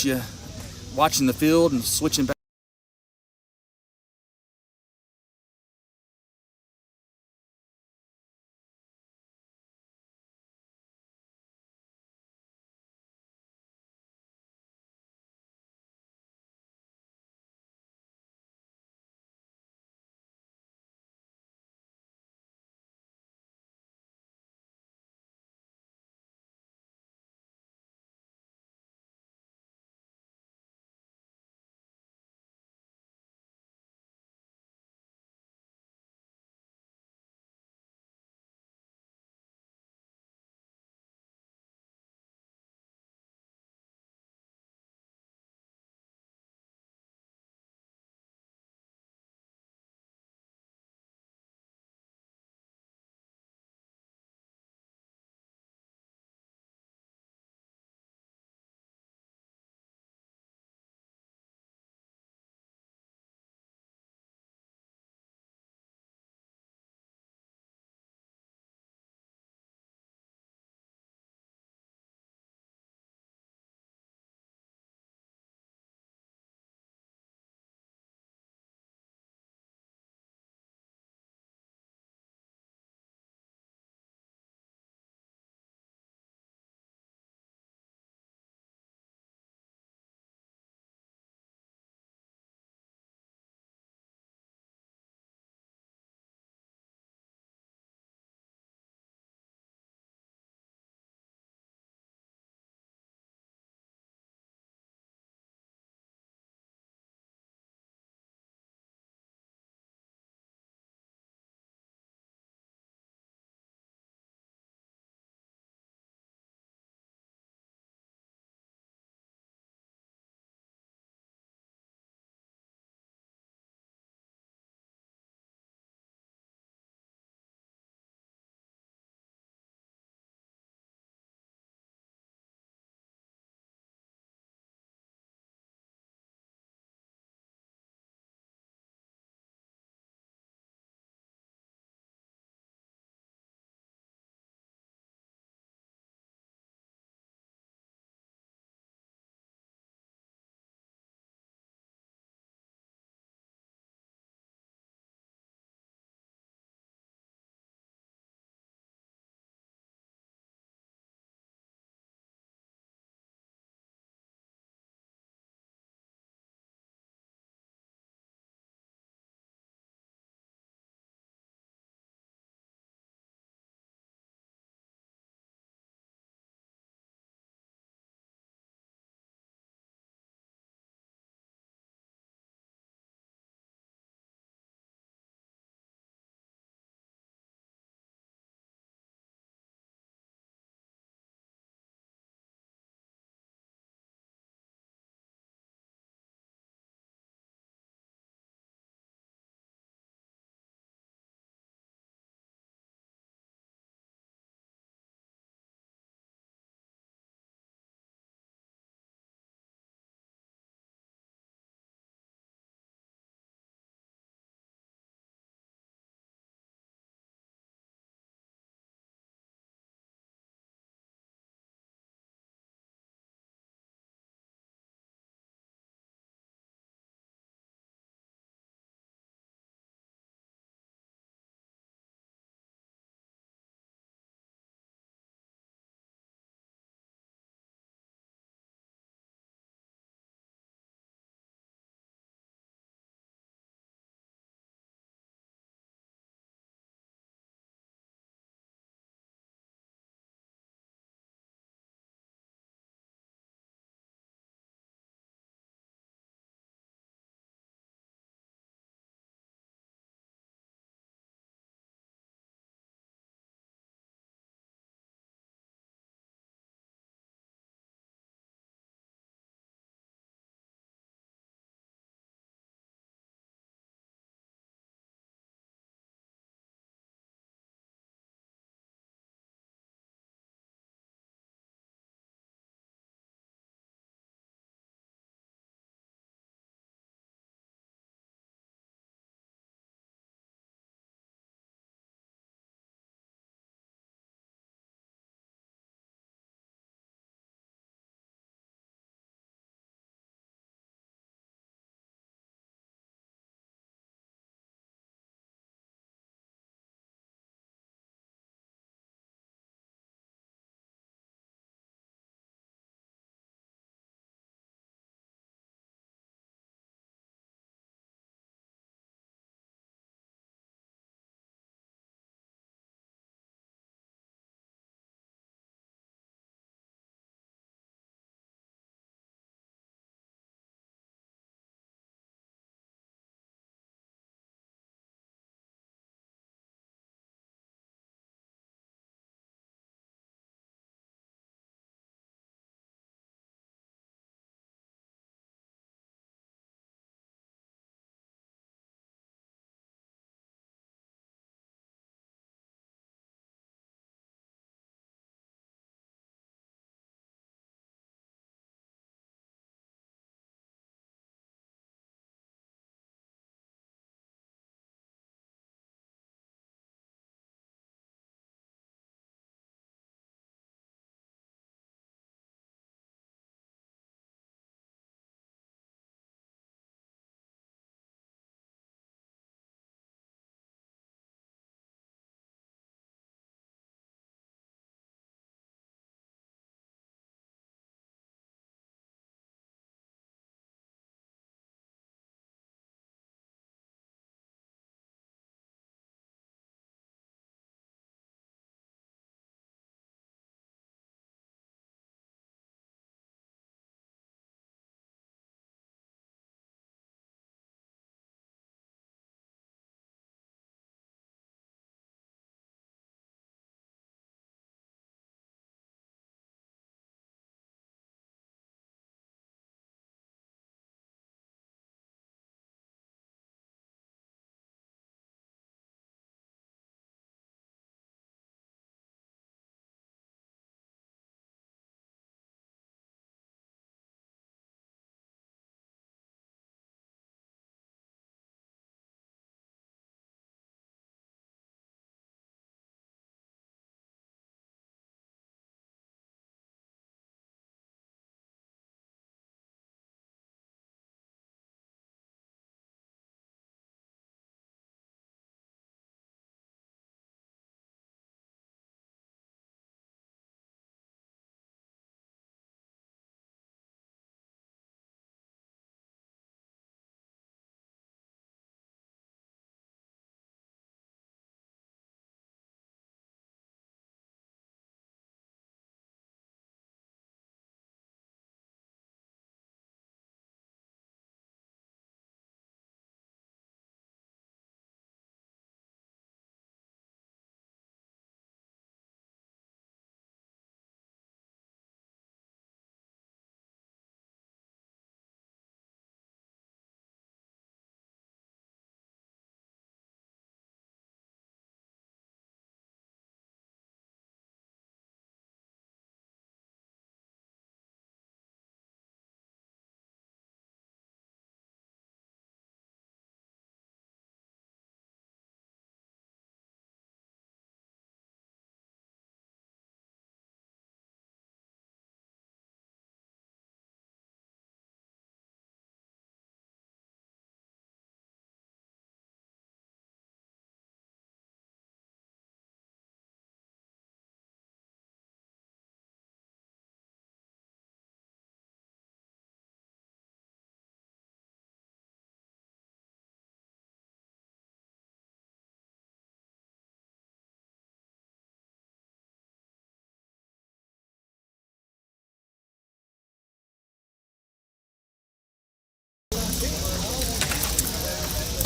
you watching the field and switching back.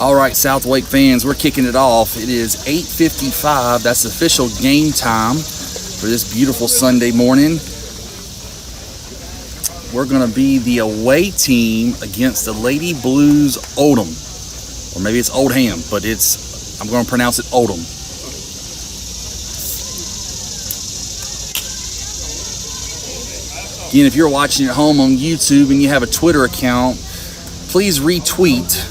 All right, South Wake fans, we're kicking it off. It is 8:55. That's official game time for this beautiful Sunday morning. We're going to be the away team against the Lady Blues Oldham. Or maybe it's Oldham, but I'm going to pronounce it Oldham. Again, if you're watching at home on YouTube and you have a Twitter account, please retweet.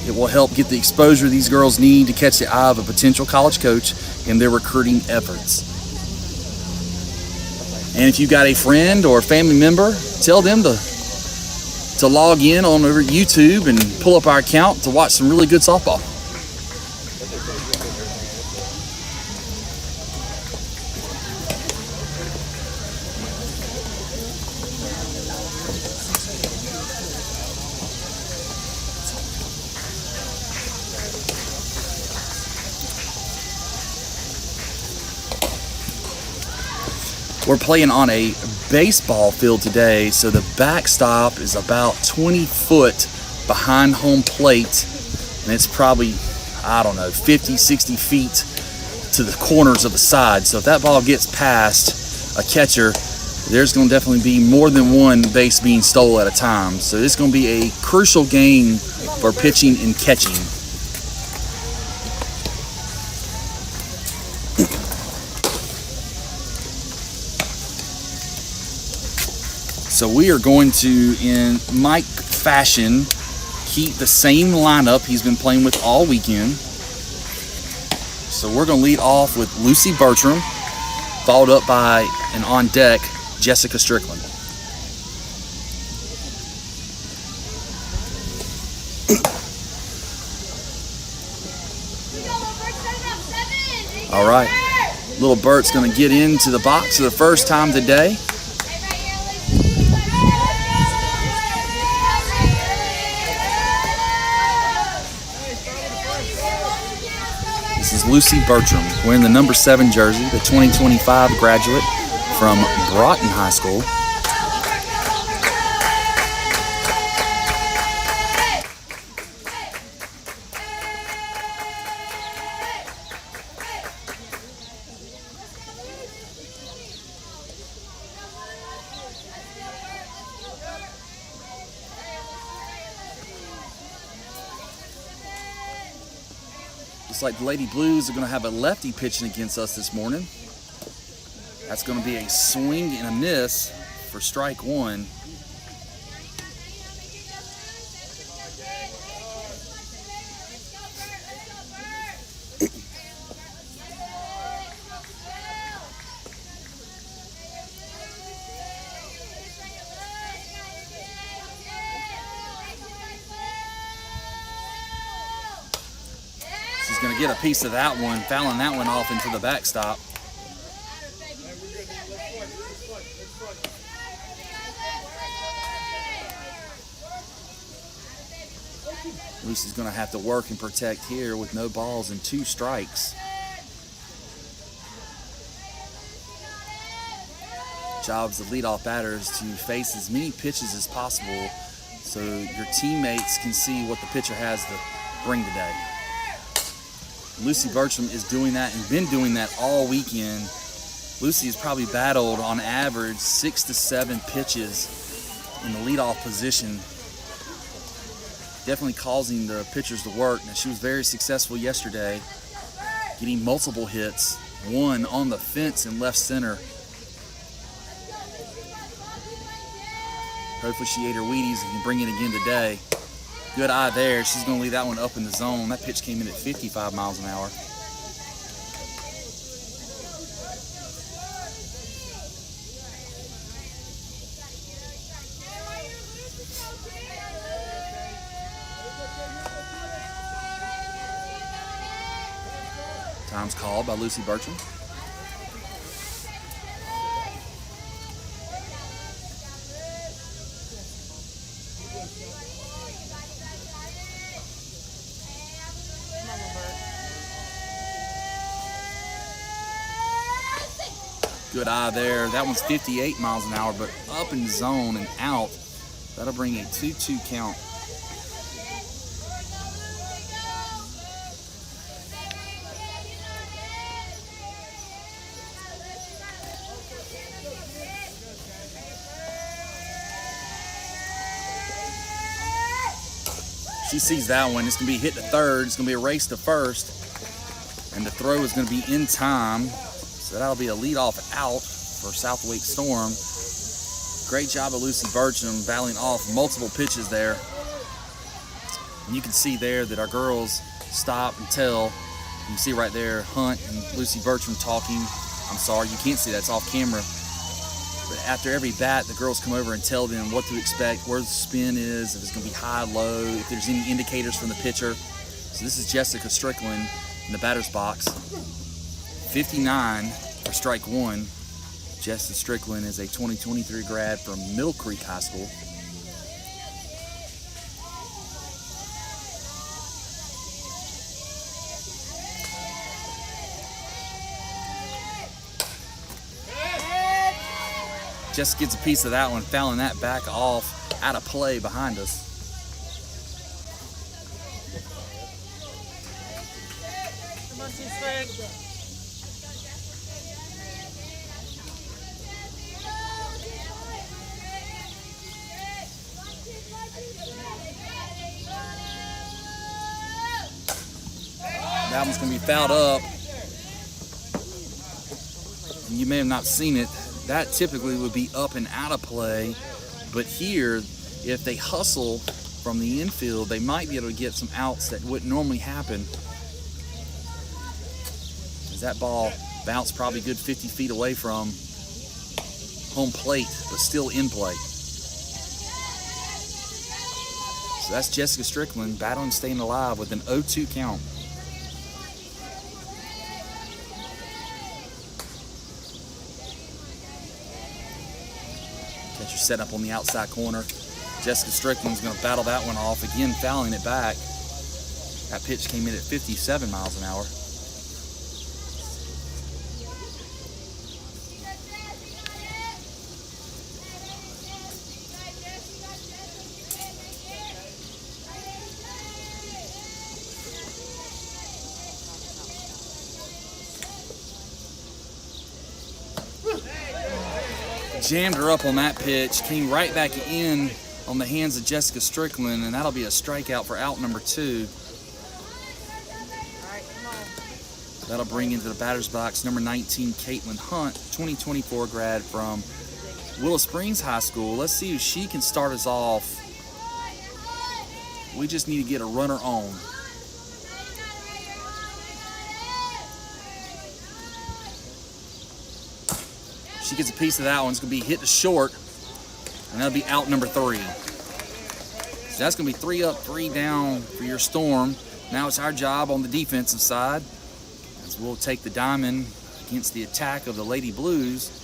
It will help get the exposure these girls need to catch the eye of a potential college coach in their recruiting efforts. And if you got a friend or a family member, tell them to log in on over YouTube and pull up our account to watch some really good softball. We're playing on a baseball field today, so the backstop is about 20 foot behind home plate, and it's probably, 50, 60 feet to the corners of the side. So if that ball gets past a catcher, there's going to definitely be more than one base being stole at a time. So this is going to be a crucial game for pitching and catching. So we are going to, in Mike fashion, keep the same lineup he's been playing with all weekend. So we're going to lead off with Lucy Bertram, followed up by, and on deck, Jessica Strickland. All right, little Bert's going to get into the box for the first time today. This is Lucy Bertram wearing the number 7 jersey, the 2025 graduate from Broughton High School. Looks like the Lady Blues are going to have a lefty pitching against us this morning. That's going to be a swing and a miss for strike one. She's going to get a piece of that one, fouling that one off into the backstop. Lucy's going to have to work and protect here with no balls and 2 strikes. Job as the leadoff batter is to face as many pitches as possible so your teammates can see what the pitcher has to bring today. Lucy Bertram is doing that and been doing that all weekend. Lucy has probably battled on average 6 to 7 pitches in the leadoff position, definitely causing the pitchers to work. Now, she was very successful yesterday, getting multiple hits, one on the fence in left center. Hopefully she ate her Wheaties and can bring it again today. Good eye there. She's going to leave that one up in the zone. That pitch came in at 55 miles an hour. Time's called by Lucy Bertram. Good eye there. That one's 58 miles an hour, but up in the zone and out. That'll bring a 2-2 count. She sees that one. It's going to be hit to third. It's going to be a race to first. And the throw is going to be in time. So that'll be a leadoff out for Southwick Storm. Great job of Lucy Bertram battling off multiple pitches there. And you can see there that our girls stop and tell. You can see right there Hunt and Lucy Bertram talking. I'm sorry, you can't see that. It's off camera. But after every bat, the girls come over and tell them what to expect, where the spin is, if it's going to be high, low, if there's any indicators from the pitcher. So this is Jessica Strickland in the batter's box. 59 for strike one. Jessica Strickland is a 2023 grad from Mill Creek High School. Jess gets a piece of that one, fouling that back off, out of play behind us. That one's going to be fouled up. You may have not seen it. That typically would be up and out of play, but here, if they hustle from the infield, they might be able to get some outs that wouldn't normally happen. As that ball bounced probably a good 50 feet away from home plate, but still in play. So that's Jessica Strickland battling, staying alive with an 0-2 count. Catcher set up on the outside corner. Jessica Strickland's going to battle that one off, again fouling it back. That pitch came in at 57 miles an hour. Jammed her up on that pitch, came right back in on the hands of Jessica Strickland, and that'll be a strikeout for out number 2. That'll bring into the batter's box number 19, Caitlin Hunt, 2024 grad from Willow Springs High School. Let's see if she can start us off. We just need to get a runner on. She gets a piece of that one. It's going to be hit to short, and that'll be out number 3. So that's going to be 3 up, 3 down for your Storm. Now it's our job on the defensive side, as we'll take the diamond against the attack of the Lady Blues.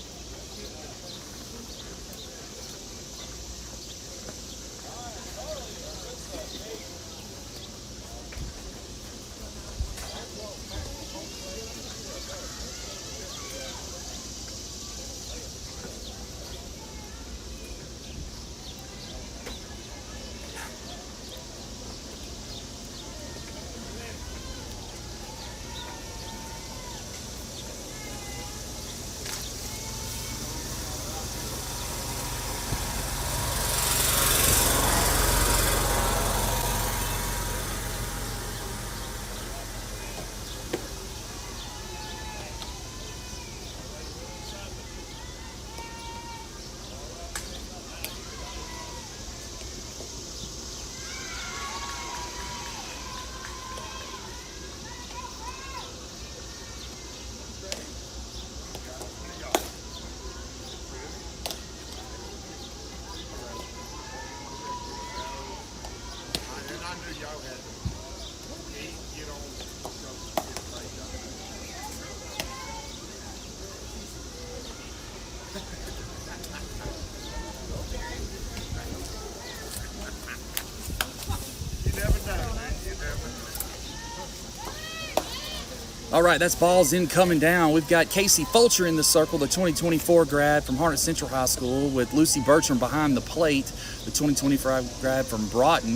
All right, that's balls in coming down. We've got Casey Fulcher in the circle, the 2024 grad from Harnett Central High School, with Lucy Bertram behind the plate, the 2025 grad from Broughton.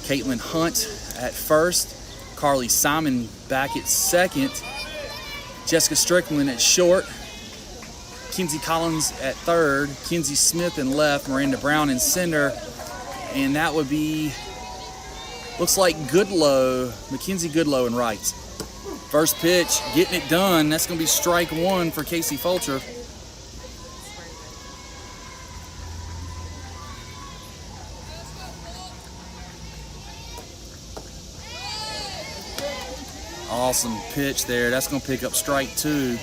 Caitlin Hunt at first, Carly Simon back at second, Jessica Strickland at short, Kenzie Collins at third, Kenzie Smith in left, Miranda Brown in center, and that would be Looks like Mackenzie Goodlow and right. First pitch, getting it done. That's going to be strike one for Casey Fulcher. Awesome pitch there. That's going to pick up strike two.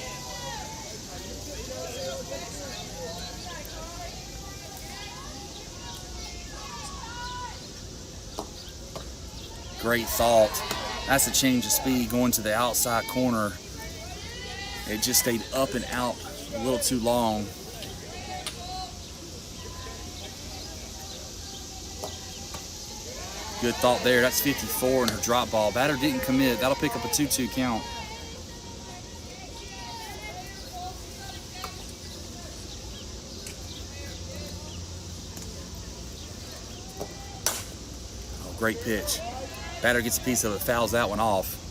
Great thought. That's a change of speed going to the outside corner. It just stayed up and out a little too long. Good thought there. That's 54 in her drop ball. Batter didn't commit. That'll pick up a 2-2 count. Oh, great pitch. Batter gets a piece of it, fouls that one off.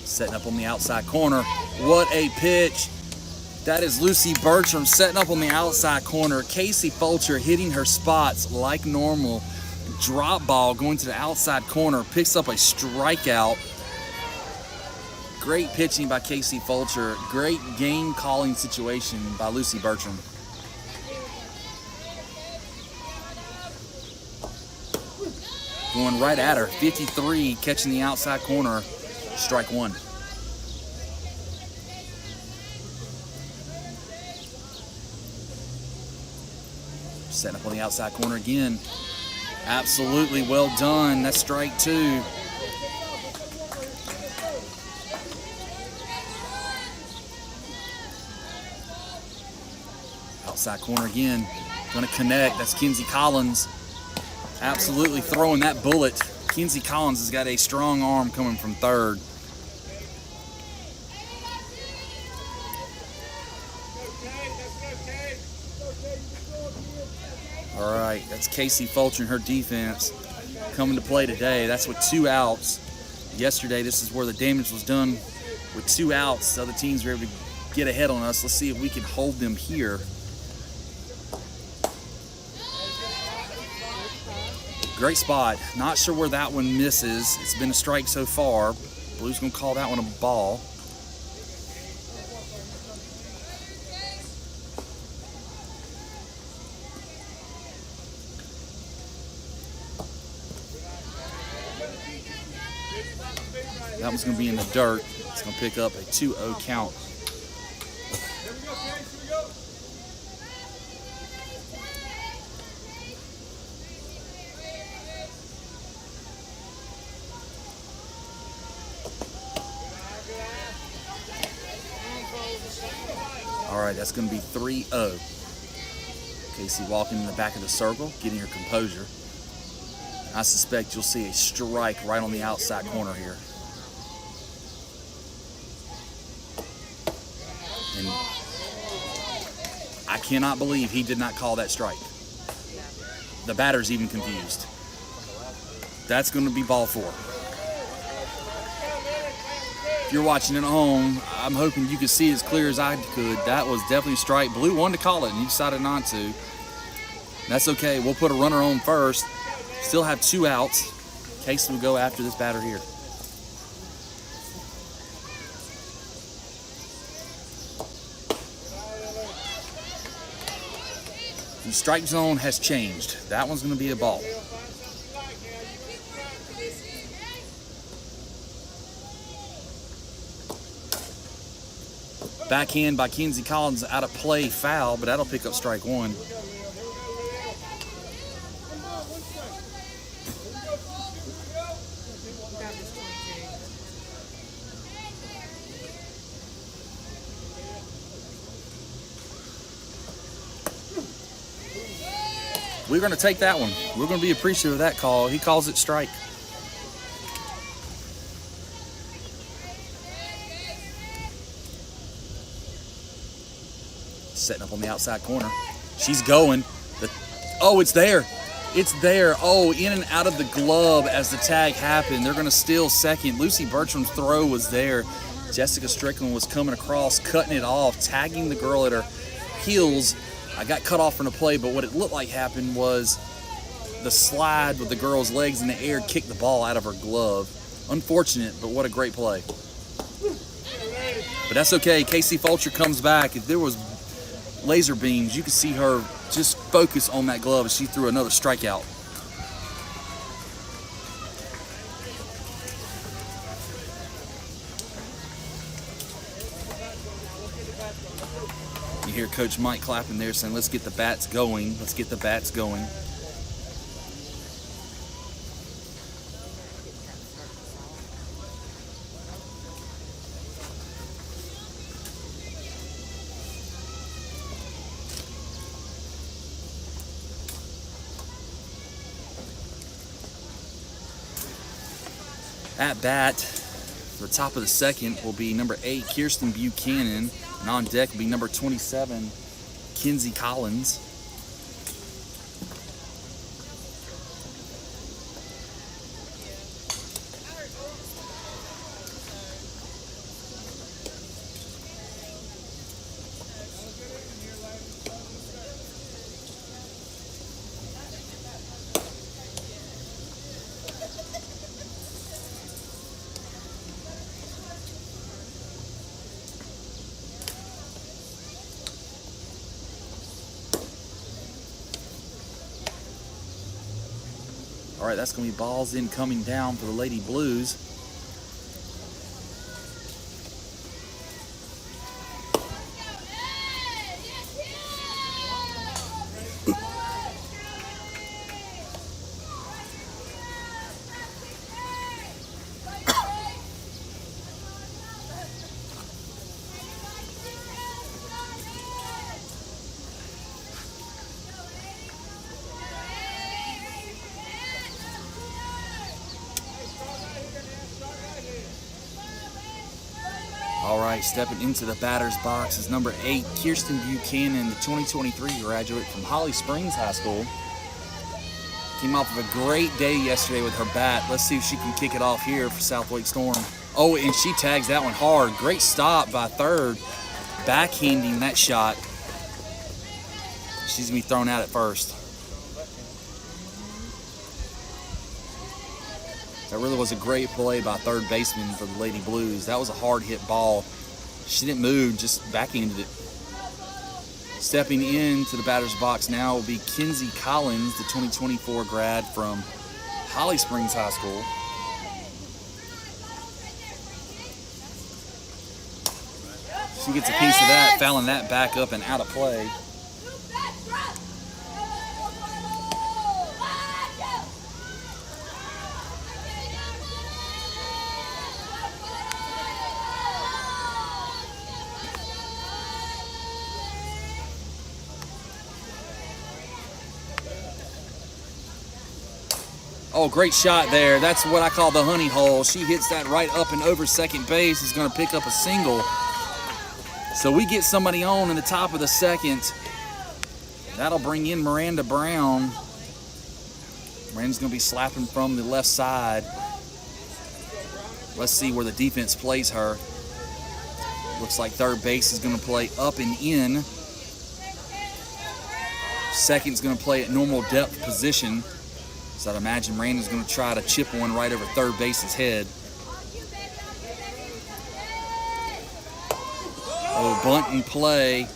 Setting up on the outside corner. What a pitch. That is Lucy Bertram setting up on the outside corner. Casey Fulcher hitting her spots like normal. Drop ball going to the outside corner. Picks up a strikeout. Great pitching by Casey Fulcher. Great game calling situation by Lucy Bertram. Going right at her. 53 catching the outside corner. Strike one. Setting up on the outside corner again. Absolutely well done. That's strike two. Outside corner again. Going to connect. That's Kenzie Collins. Absolutely throwing that bullet. Kenzie Collins has got a strong arm coming from third. All right, that's Casey Fulcher and her defense coming to play today. That's with 2 outs. Yesterday, this is where the damage was done with 2 outs. The other teams were able to get ahead on us. Let's see if we can hold them here. Great spot. Not sure where that one misses. It's been a strike so far. Blue's going to call that one a ball. That one's going to be in the dirt. It's going to pick up a 2-0 count. All right, that's going to be 3-0. Casey walking in the back of the circle, getting her composure. I suspect you'll see a strike right on the outside corner here. And I cannot believe he did not call that strike. The batter's even confused. That's going to be ball 4. If you're watching at home, I'm hoping you could see as clear as I could. That was definitely a strike. Blue wanted to call it, and he decided not to. That's okay. We'll put a runner on first. Still have 2 outs. Casey will go after this batter here. The strike zone has changed. That one's going to be a ball. Backhand by Kenzie Collins, out of play, foul, but that'll pick up strike one. We're going to take that one. We're going to be appreciative of that call. He calls it strike. Setting up on the outside corner. She's going. Oh, it's there. It's there. Oh, in and out of the glove as the tag happened. They're going to steal second. Lucy Bertram's throw was there. Jessica Strickland was coming across, cutting it off, tagging the girl at her heels. I got cut off from the play, but what it looked like happened was the slide with the girl's legs in the air kicked the ball out of her glove. Unfortunate, but what a great play. But that's okay. Casey Fulcher comes back. If there was laser beams, you could see her just focus on that glove as she threw another strikeout. You hear Coach Mike clapping there saying, let's get the bats going. Let's get the bats going. At bat, for the top of the second, will be number 8, Kirsten Buchanan. And on deck will be number 27, Kenzie Collins. All right, that's going to be balls in coming down for the Lady Blues. All right, stepping into the batter's box is number 8, Kirsten Buchanan, the 2023 graduate from Holly Springs High School. Came off of a great day yesterday with her bat. Let's see if she can kick it off here for Southwake Storm. Oh, and she tags that one hard. Great stop by third, backhanding that shot. She's going to be thrown out at first. That really was a great play by third baseman for the Lady Blues. That was a hard hit ball. She didn't move, just backhanded it. Stepping into the batter's box now will be Kenzie Collins, the 2024 grad from Holly Springs High School. She gets a piece of that, fouling that back up and out of play. Oh, great shot there. That's what I call the honey hole. She hits that right up and over second base. Is going to pick up a single. So we get somebody on in the top of the second. That'll bring in Miranda Brown. Miranda's going to be slapping from the left side. Let's see where the defense plays her. Looks like third base is going to play up and in. Second's going to play at normal depth position. So I'd imagine Miranda's going to try to chip one right over third base's head. Oh, bunt and play.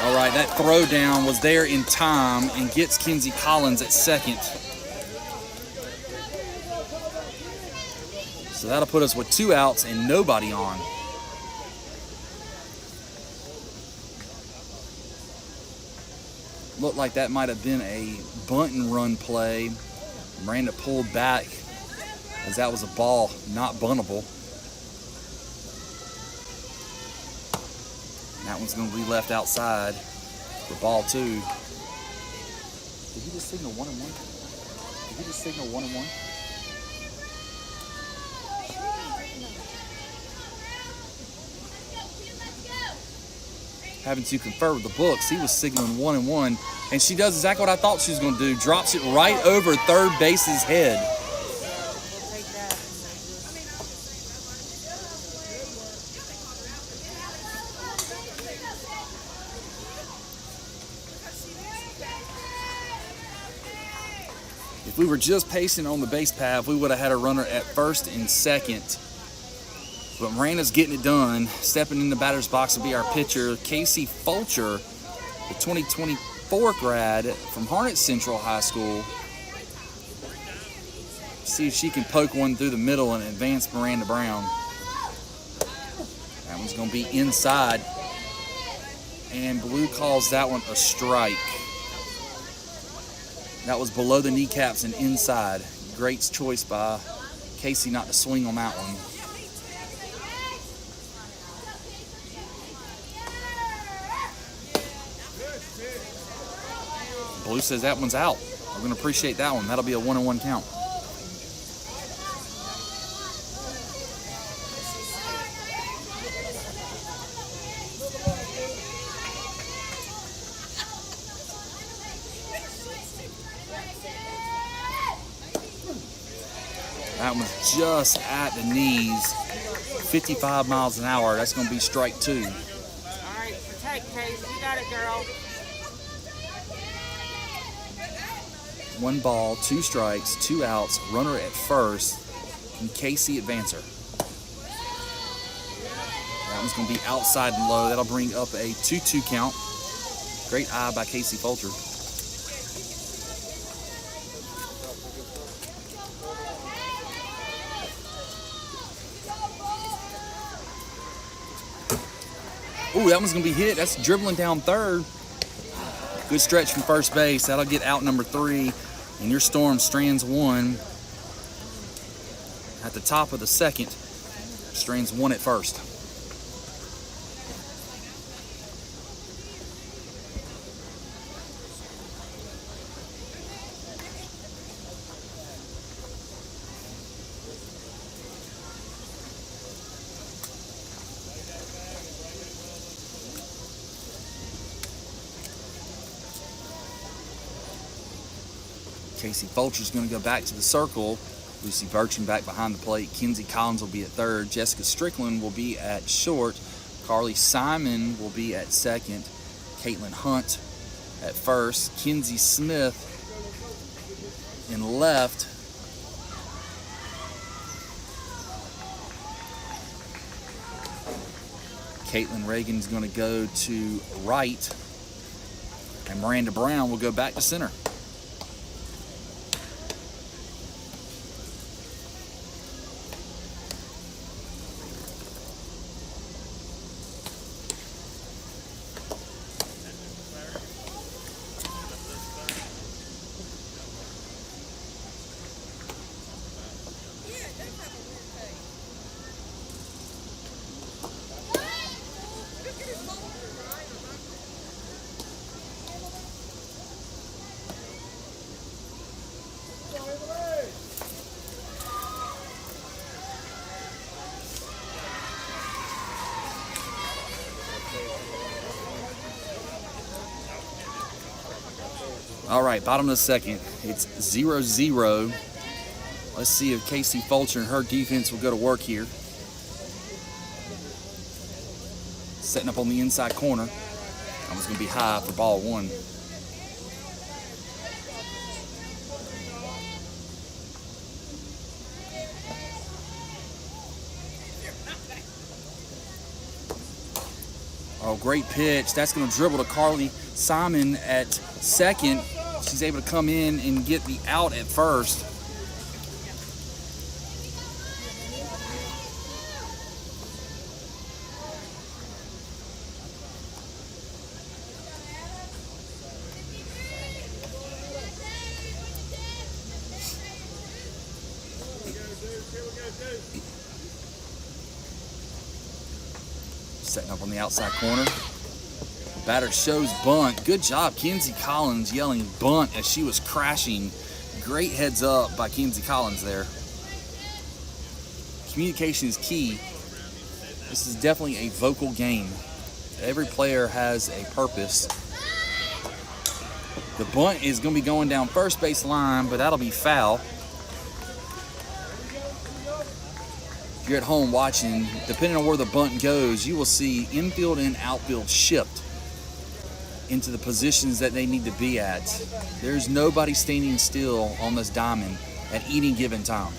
All right, that throw down was there in time and gets Kenzie Collins at second. So that'll put us with 2 outs and nobody on. Looked like that might have been a bunt and run play. Miranda pulled back as that was a ball not buntable. And that one's going to be left outside for ball 2. Did he just signal 1-1? Did he just signal 1-1? having to confer with the books. He was signaling 1-1, and she does exactly what I thought she was going to do. Drops it right over third base's head. If we were just pacing on the base path, we would have had a runner at first and second. But Miranda's getting it done. Stepping in the batter's box will be our pitcher, Casey Fulcher, the 2024 grad from Harnett Central High School. See if she can poke one through the middle and advance Miranda Brown. That one's going to be inside. And Blue calls that one a strike. That was below the kneecaps and inside. Great choice by Casey not to swing on that one. Blue says that one's out. We're going to appreciate that one. That'll be a 1-1 count. That one's just at the knees, 55 miles an hour. That's going to be strike 2. All right, protect, Case. You got it, girl. 1 ball, 2 strikes, 2 outs, runner at first, and Casey advancer. That one's going to be outside and low. That'll bring up a 2-2 count. Great eye by Casey Fulcher. Ooh, that one's going to be hit. That's dribbling down third. Good stretch from first base. That'll get out number 3. And your Storm strands 1 at the top of the second. Strands 1 at first. Casey Fulcher's going to go back to the circle. Lucy Bertram back behind the plate. Kenzie Collins will be at third. Jessica Strickland will be at short. Carly Simon will be at second. Caitlin Hunt at first. Kenzie Smith in left. Caitlin Reagan's going to go to right. And Miranda Brown will go back to center. All right, bottom of the second. It's 0-0. Let's see if Casey Fulcher and her defense will go to work here. Setting up on the inside corner. That one's going to be high for ball 1. Oh, great pitch. That's going to dribble to Carly Simon at second. She's able to come in and get the out at first. Setting up on the outside corner. Batter shows bunt. Good job, Kenzie Collins yelling bunt as she was crashing. Great heads up by Kenzie Collins there. Communication is key. This is definitely a vocal game. Every player has a purpose. The bunt is going to be going down first base line, but that'll be foul. If you're at home watching, depending on where the bunt goes, you will see infield and outfield shift into the positions that they need to be at. There's nobody standing still on this diamond at any given time.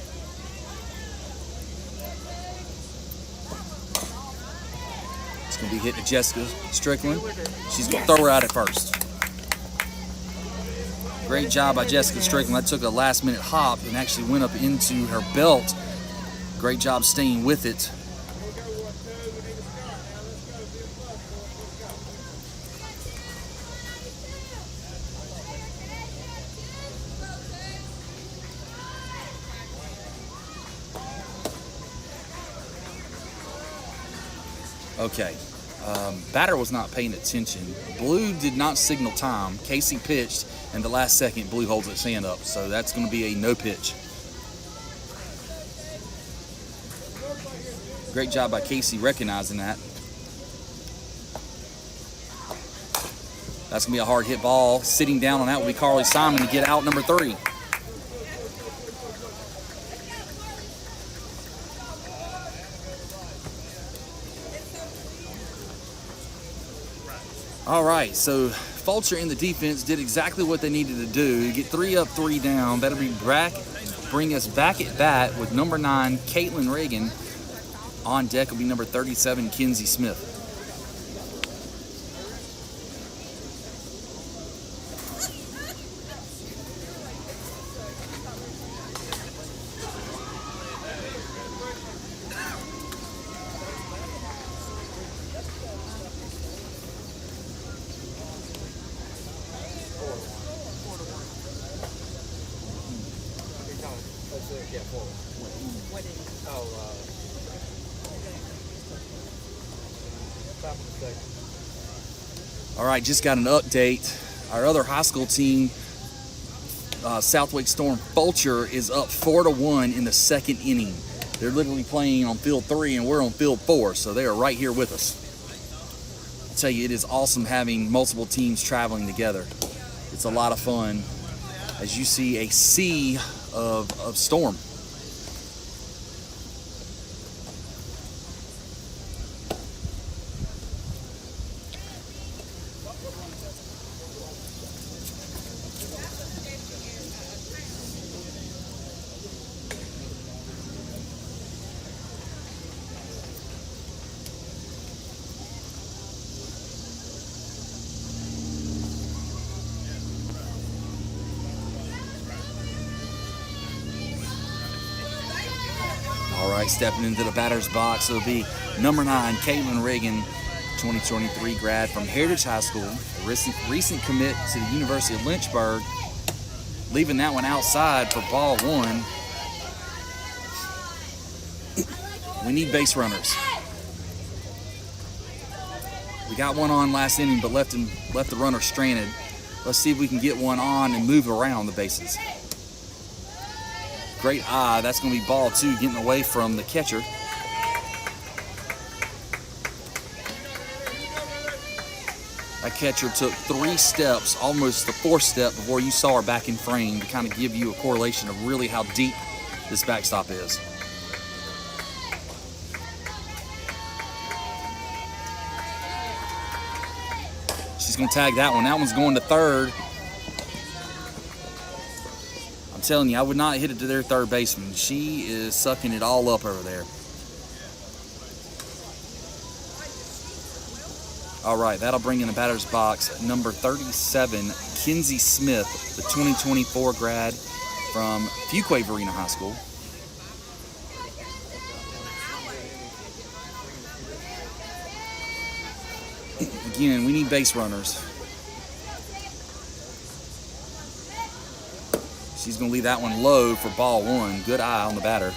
It's going to be hit to Jessica Strickland. She's going to throw her out at first. Great job by Jessica Strickland. That took a last-minute hop and actually went up into her belt. Great job staying with it. Okay, batter was not paying attention. Blue did not signal time. Casey pitched, and the last second, Blue holds its hand up. So that's going to be a no pitch. Great job by Casey recognizing that. That's going to be a hard hit ball. Sitting down on that will be Carly Simon to get out number 3. All right, so Fulcher in the defense did exactly what they needed to do. Get 3 up, 3 down. That'll bring us back at bat with number 9, Caitlin Reagan. On deck will be number 37, Kenzie Smith. All right, just got an update. Our other high school team, Southwick Storm Fulcher, is up 4-1 in the second inning. They're literally playing on field 3 and we're on field 4, so they are right here with us. I'll tell you, it is awesome having multiple teams traveling together. It's a lot of fun as you see a sea of Storm. All right, stepping into the batter's box, it'll be number 9, Caitlin Reagan, 2023 grad from Heritage High School, a recent commit to the University of Lynchburg, leaving that one outside for ball 1. We need base runners. We got one on last inning, but left the runner stranded. Let's see if we can get one on and move around the bases. Great eye. That's going to be ball 2, getting away from the catcher. That catcher took 3 steps, almost the 4th step, before you saw her back in frame, to kind of give you a correlation of really how deep this backstop is. She's going to tag that one. That one's going to third. I'm telling you, I would not hit it to their third baseman. She is sucking it all up over there. All right, that'll bring in the batter's box number 37, Kenzie Smith, the 2024 grad from Fuquay-Varina High School. Again, we need base runners. She's going to leave that one low for ball 1. Good eye on the batter.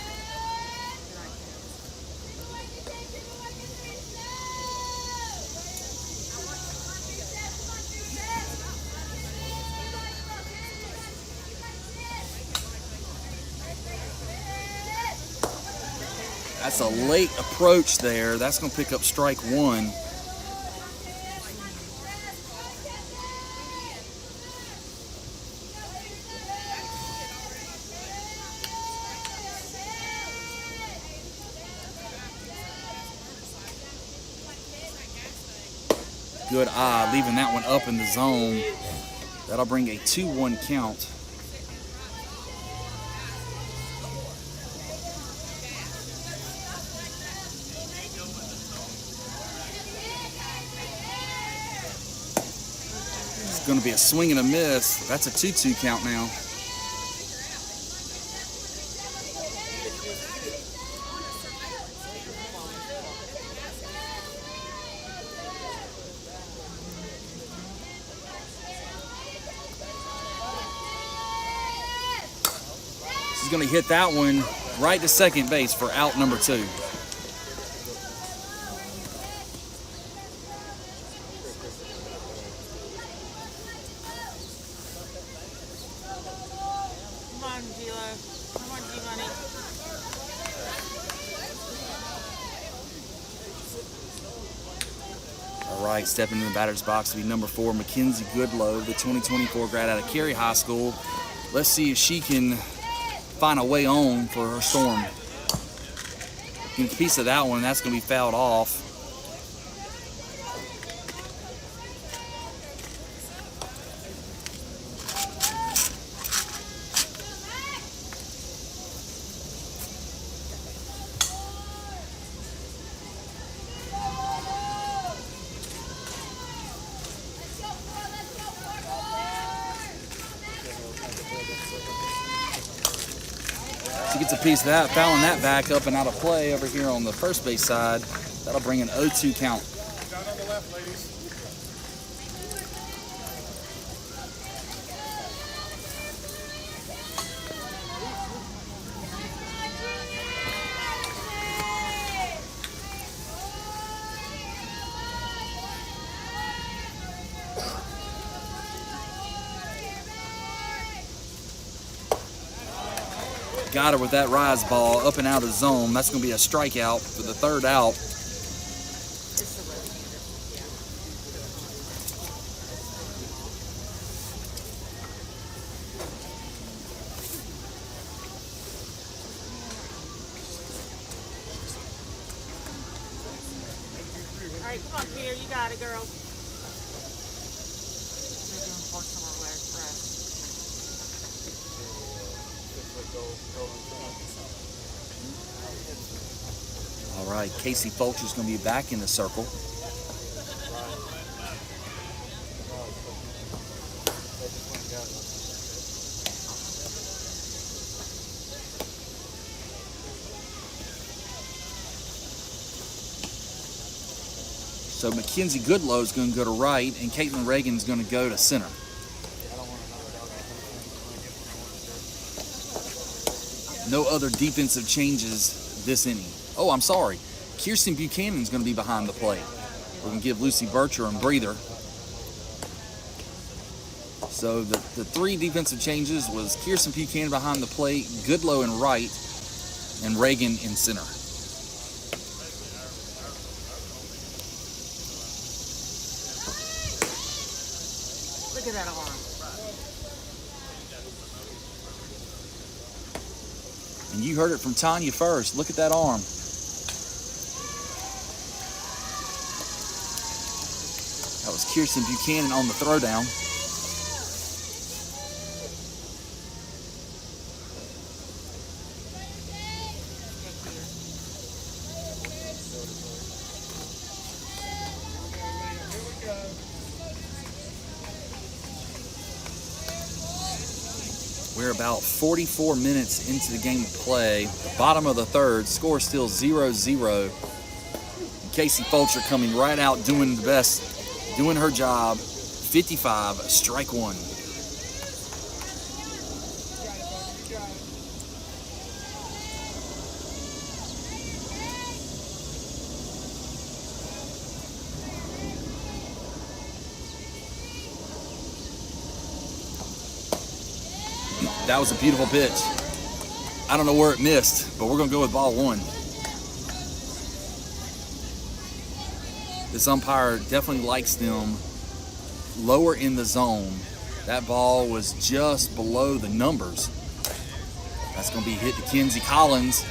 That's a late approach there. That's going to pick up strike 1. Good eye, leaving that one up in the zone. That'll bring a 2-1 count. It's going to be a swing and a miss. That's a 2-2 count now. She's going to hit that one right to second base for out number 2. Come on, G-Lo. Come on, G-Money. All right, stepping in the batter's box will be number 4, Kenzie Goodlow, the 2024 grad out of Cary High School. Let's see if she can find a way on for her Storm. Getting a piece of that one, that's going to be fouled off. She gets a piece of that, fouling that back up and out of play over here on the first base side. That'll bring an 0-2 count. Down on the left, ladies. Got her with that rise ball up and out of the zone. That's going to be a strikeout for the 3rd out. All right, come on, Peter. You got it, girl. They're doing four summer rest. All right, Casey Fulcher's going to be back in the circle. So Mackenzie Goodlow is going to go to right, and Caitlin Reagan's going to go to center. No other defensive changes this inning. Oh, I'm sorry. Kirsten Buchanan is going to be behind the plate. We're going to give Lucy Bertram a breather. So the 3 defensive changes was Kirsten Buchanan behind the plate, Goodlow in right, and Reagan in center. Look at that arm. And you heard it from Tanya first. Look at that arm. That was Kirsten Buchanan on the throwdown. We're about 44 minutes into the game of play. The bottom of the 3rd, score still 0-0. Casey Fulcher coming right out doing the best, doing her job. 55, strike 1. That was a beautiful pitch. I don't know where it missed, but we're going to go with ball 1. This umpire definitely likes them lower in the zone. That ball was just below the numbers. That's going to be hit to Kenzie Collins.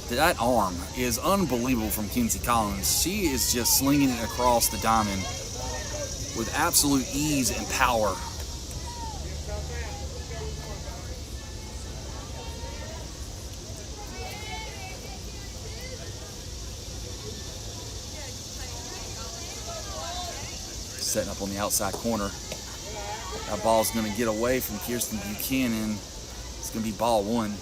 That arm is unbelievable from Kenzie Collins. She is just slinging it across the diamond with absolute ease and power. Setting up on the outside corner. That ball's going to get away from Kirsten Buchanan. It's going to be ball one.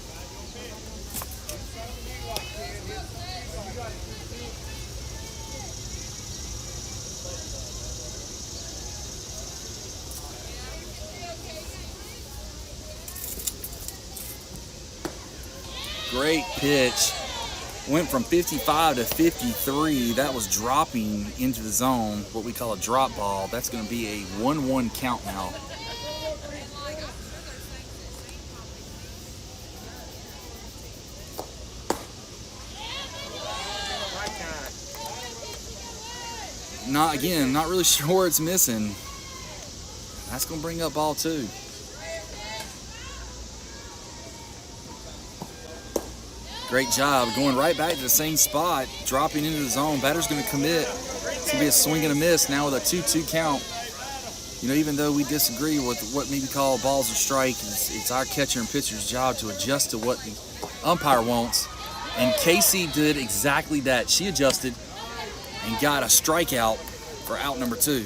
Great pitch. Went from 55 to 53. That was dropping into the zone, what we call a drop ball. That's going to be a 1-1 count now. Not really sure where it's missing. That's going to bring up ball two. Great job, going right back to the same spot, dropping into the zone. Batter's going to commit. It's going to be a swing and a miss now with a 2-2 count. You know, even though we disagree with what maybe call balls or strike, it's our catcher and pitcher's job to adjust to what the umpire wants. And Casey did exactly that. She adjusted and got a strikeout for out number two.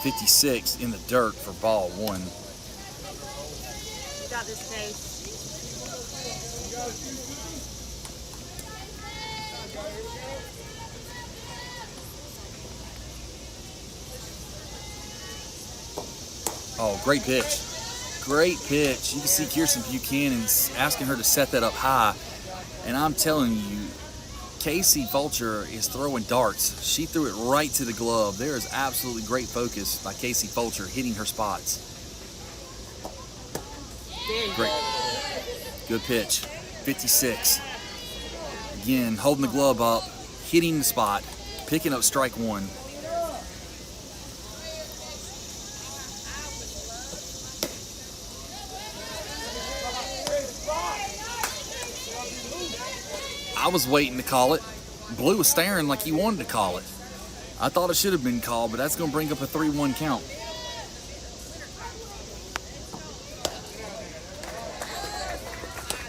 .56 in the dirt for ball one. You got this, Case. Oh, great pitch. Great pitch. You can see Kirsten Buchanan's asking her to set that up high. And I'm telling you, Casey Fulcher is throwing darts. She threw it right to the glove. There is absolutely great focus by Casey Fulcher hitting her spots. Great. Good pitch. 56. Again, holding the glove up, hitting the spot, picking up strike one. I was waiting to call it. Blue was staring like he wanted to call it. I thought it should have been called, but that's going to bring up a 3-1 count.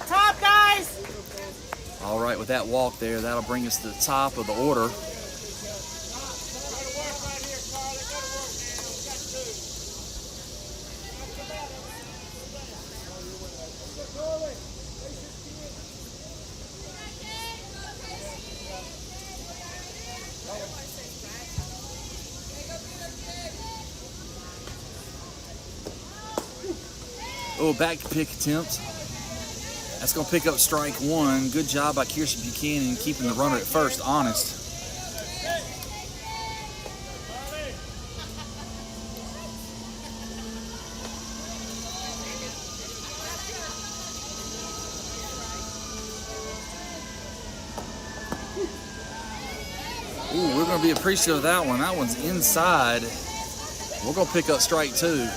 Top, guys! All right, with that walk there, that'll bring us to the top of the order. Oh, back pick attempt. That's going to pick up strike one. Good job by Kirsten Buchanan keeping the runner at first honest. Ooh, we're going to be appreciative of that one. That one's inside. We're going to pick up strike two.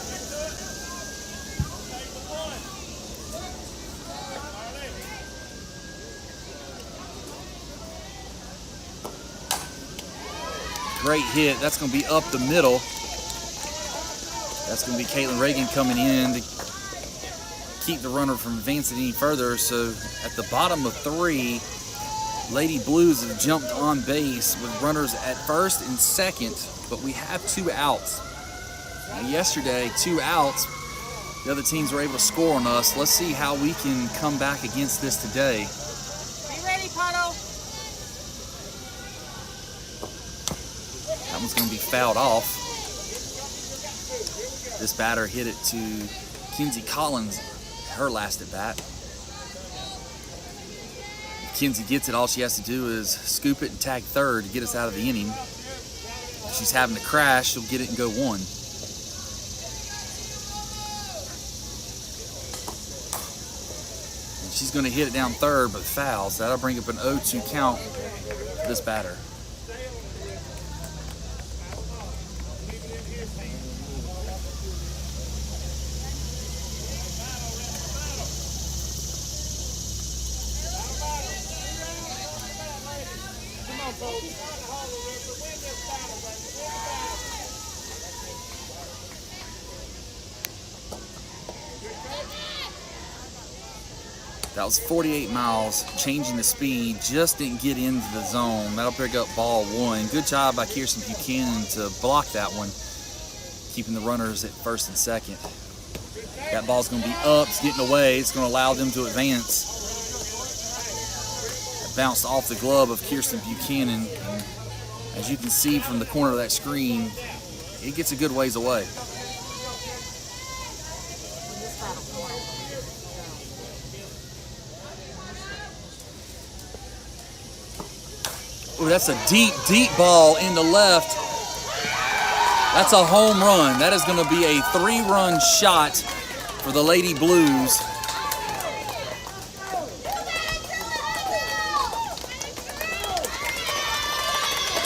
Great hit. That's going to be up the middle. That's going to be Caitlin Reagan coming in to keep the runner from advancing any further. So at the bottom of three, Lady Blues have jumped on base with runners at first and second, but we have two outs. Now yesterday, 2 outs. The other teams were able to score on us. Let's see how we can come back against this today. Be ready, Puddle. That one's going to be fouled off. This batter hit it to Kenzie Collins, her last at bat. If Kenzie gets it, all she has to do is scoop it and tag third to get us out of the inning. If she's having to crash, she'll get it and go one. she's going to hit it down third, but foul. So that'll bring up an 0-2 count for this batter. That was 48 miles, changing the speed, just didn't get into the zone. That'll pick up ball one. Good job by Kirsten Buchanan to block that one, keeping the runners at first and second. That ball's going to be up, it's getting away, it's going to allow them to advance. It bounced off the glove of Kirsten Buchanan, and as you can see from the corner of that screen, it gets a good ways away. Ooh, that's a deep, deep ball in the left. That's a home run. That is going to be a 3-run shot for the Lady Blues.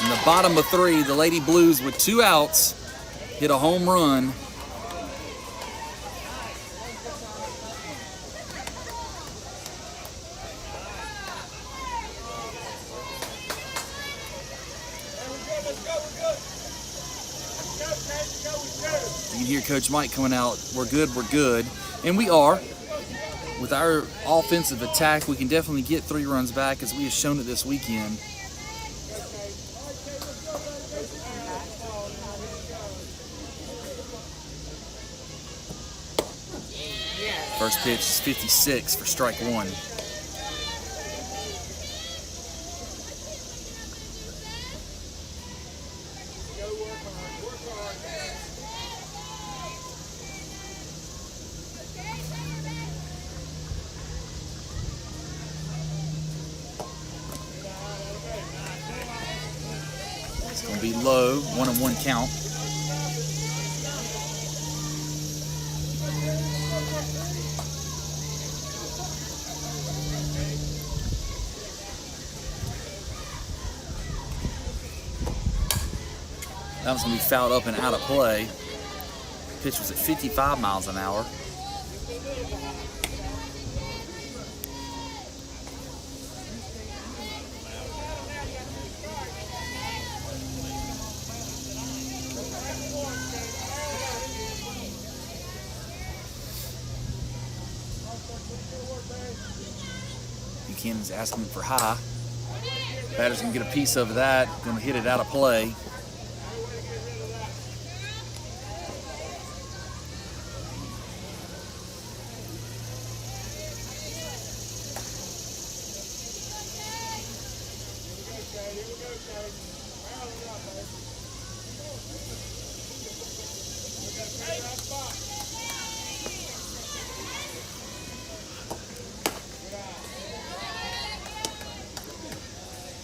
In the bottom of 3, the Lady Blues with 2 outs hit a home run. You can hear Coach Mike coming out, we're good, we're good. And we are. With our offensive attack, we can definitely get 3 runs back, as we have shown it this weekend. First pitch is 56 for strike 1. It's going to be low, 1-1 count. That was going to be fouled up and out of play. Pitch was at 55 miles an hour. Buchanan's asking for high. Batter's going to get a piece of that. Going to hit it out of play.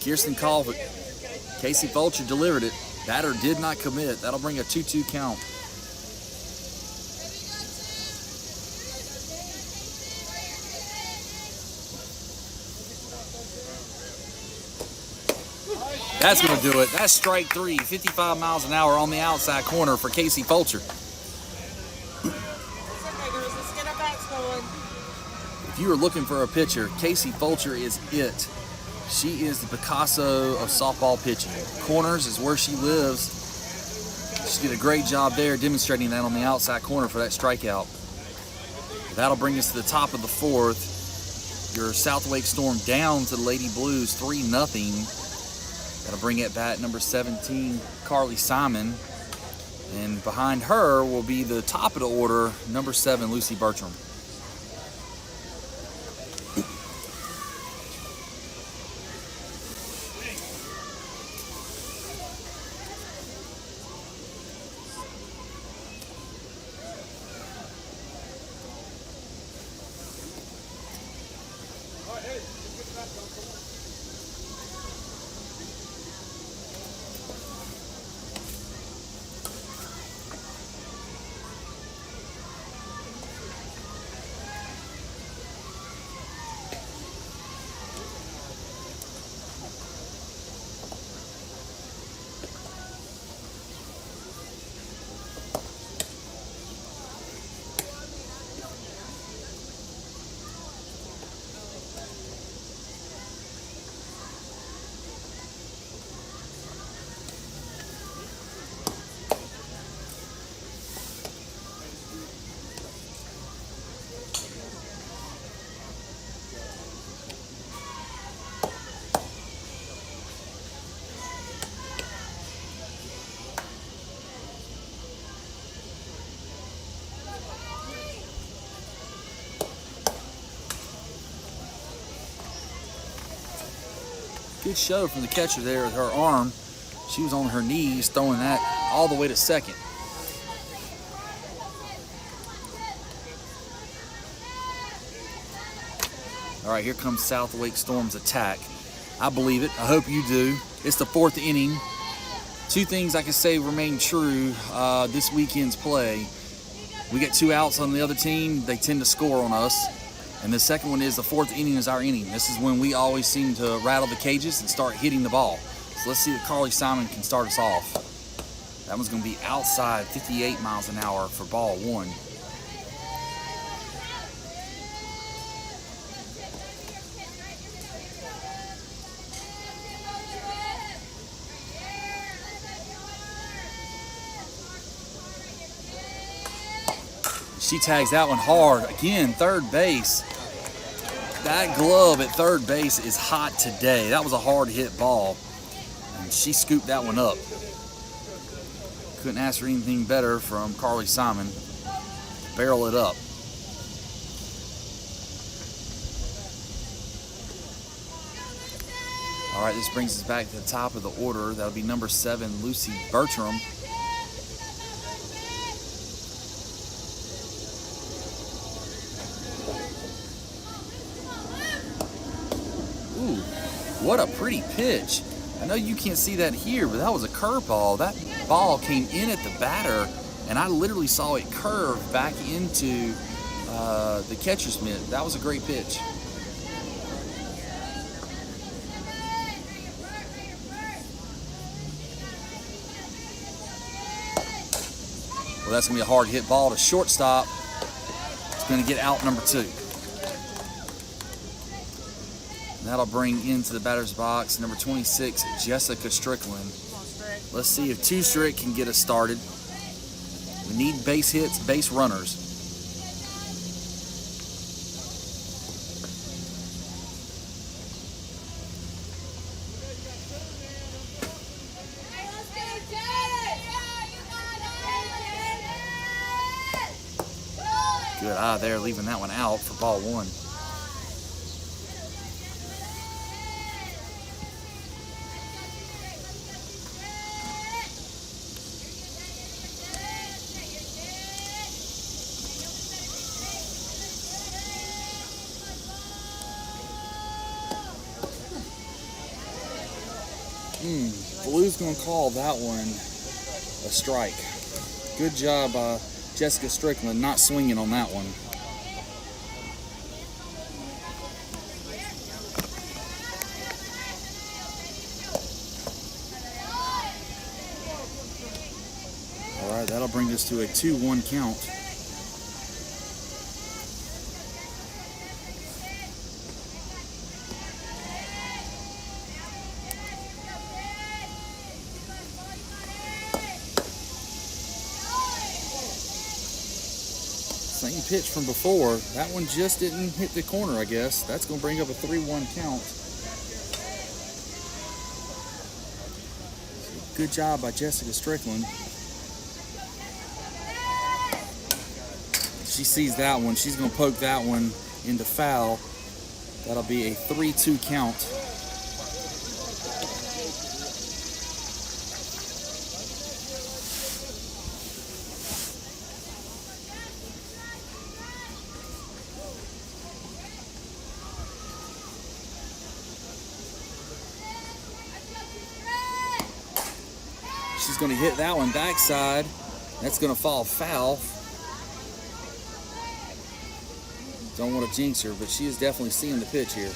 Kirsten called it. Casey Fulcher delivered it. Batter did not commit. That'll bring a 2-2 count. That's going to do it. That's strike 3. 55 miles an hour on the outside corner for Casey Fulcher. If you are looking for a pitcher, Casey Fulcher is it. She is the Picasso of softball pitching. Corners is where she lives. She did a great job there demonstrating that on the outside corner for that strikeout. That'll bring us to the top of the 4th. Your South Wake Storm down to the Lady Blues 3-0. That'll bring it bat number 17, Carly Simon. And behind her will be the top of the order, number 7, Lucy Bertram. Good show from the catcher there with her arm. She was on her knees throwing that all the way to second. All right, here comes South Wake Storm's attack. I believe it. I hope you do. It's the 4th inning. Two things I can say remain true this weekend's play. We get 2 outs on the other team, they tend to score on us. And the second one is the 4th inning is our inning. This is when we always seem to rattle the cages and start hitting the ball. So let's see if Carly Simon can start us off. That one's going to be outside 58 miles an hour for ball 1. She tags that one hard. Again, third base. That glove at third base is hot today. That was a hard hit ball. And she scooped that one up. Couldn't ask for anything better from Carly Simon. Barrel it up. All right, this brings us back to the top of the order. That'll be number 7, Lucy Bertram. What a pretty pitch. I know you can't see that here, but that was a curveball. That ball came in at the batter, and I literally saw it curve back into the catcher's mitt. That was a great pitch. Well, that's going to be a hard hit ball to shortstop. It's going to get out number 2. That'll bring into the batter's box number 26, Jessica Strickland. Let's see if Two Strick can get us started. We need base hits, base runners. Good eye there, leaving that one out for ball 1. Blue's going to call that one a strike. Good job by Jessica Strickland not swinging on that one. All right, that'll bring us to a 2-1 count. Same pitch from before. That one just didn't hit the corner, I guess. That's going to bring up a 3-1 count. Good job by Jessica Strickland. She sees that one. She's going to poke that one into foul. That'll be a 3-2 count. She's going to hit that one backside. That's going to fall foul. Don't want to jinx her, but she is definitely seeing the pitch here.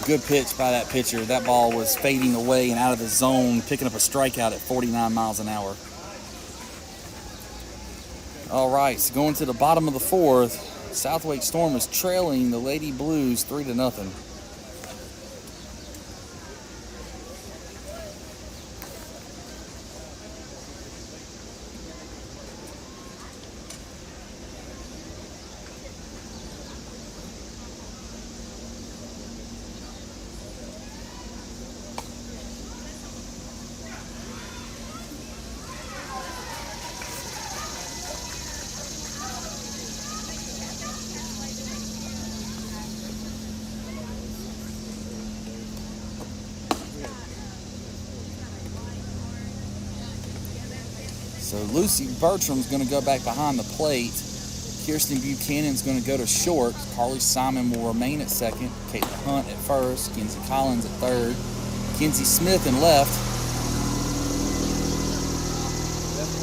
Good pitch by that pitcher. That ball was fading away and out of the zone, picking up a strikeout at 49 miles an hour. All right, so going to the bottom of the 4th, South Wake Storm is trailing the Lady Blues 3-0. So Lucy Bertram's going to go back behind the plate. Kirsten Buchanan's going to go to short. Carly Simon will remain at second. Caitlin Hunt at first. Kenzie Collins at third. Kenzie Smith in left.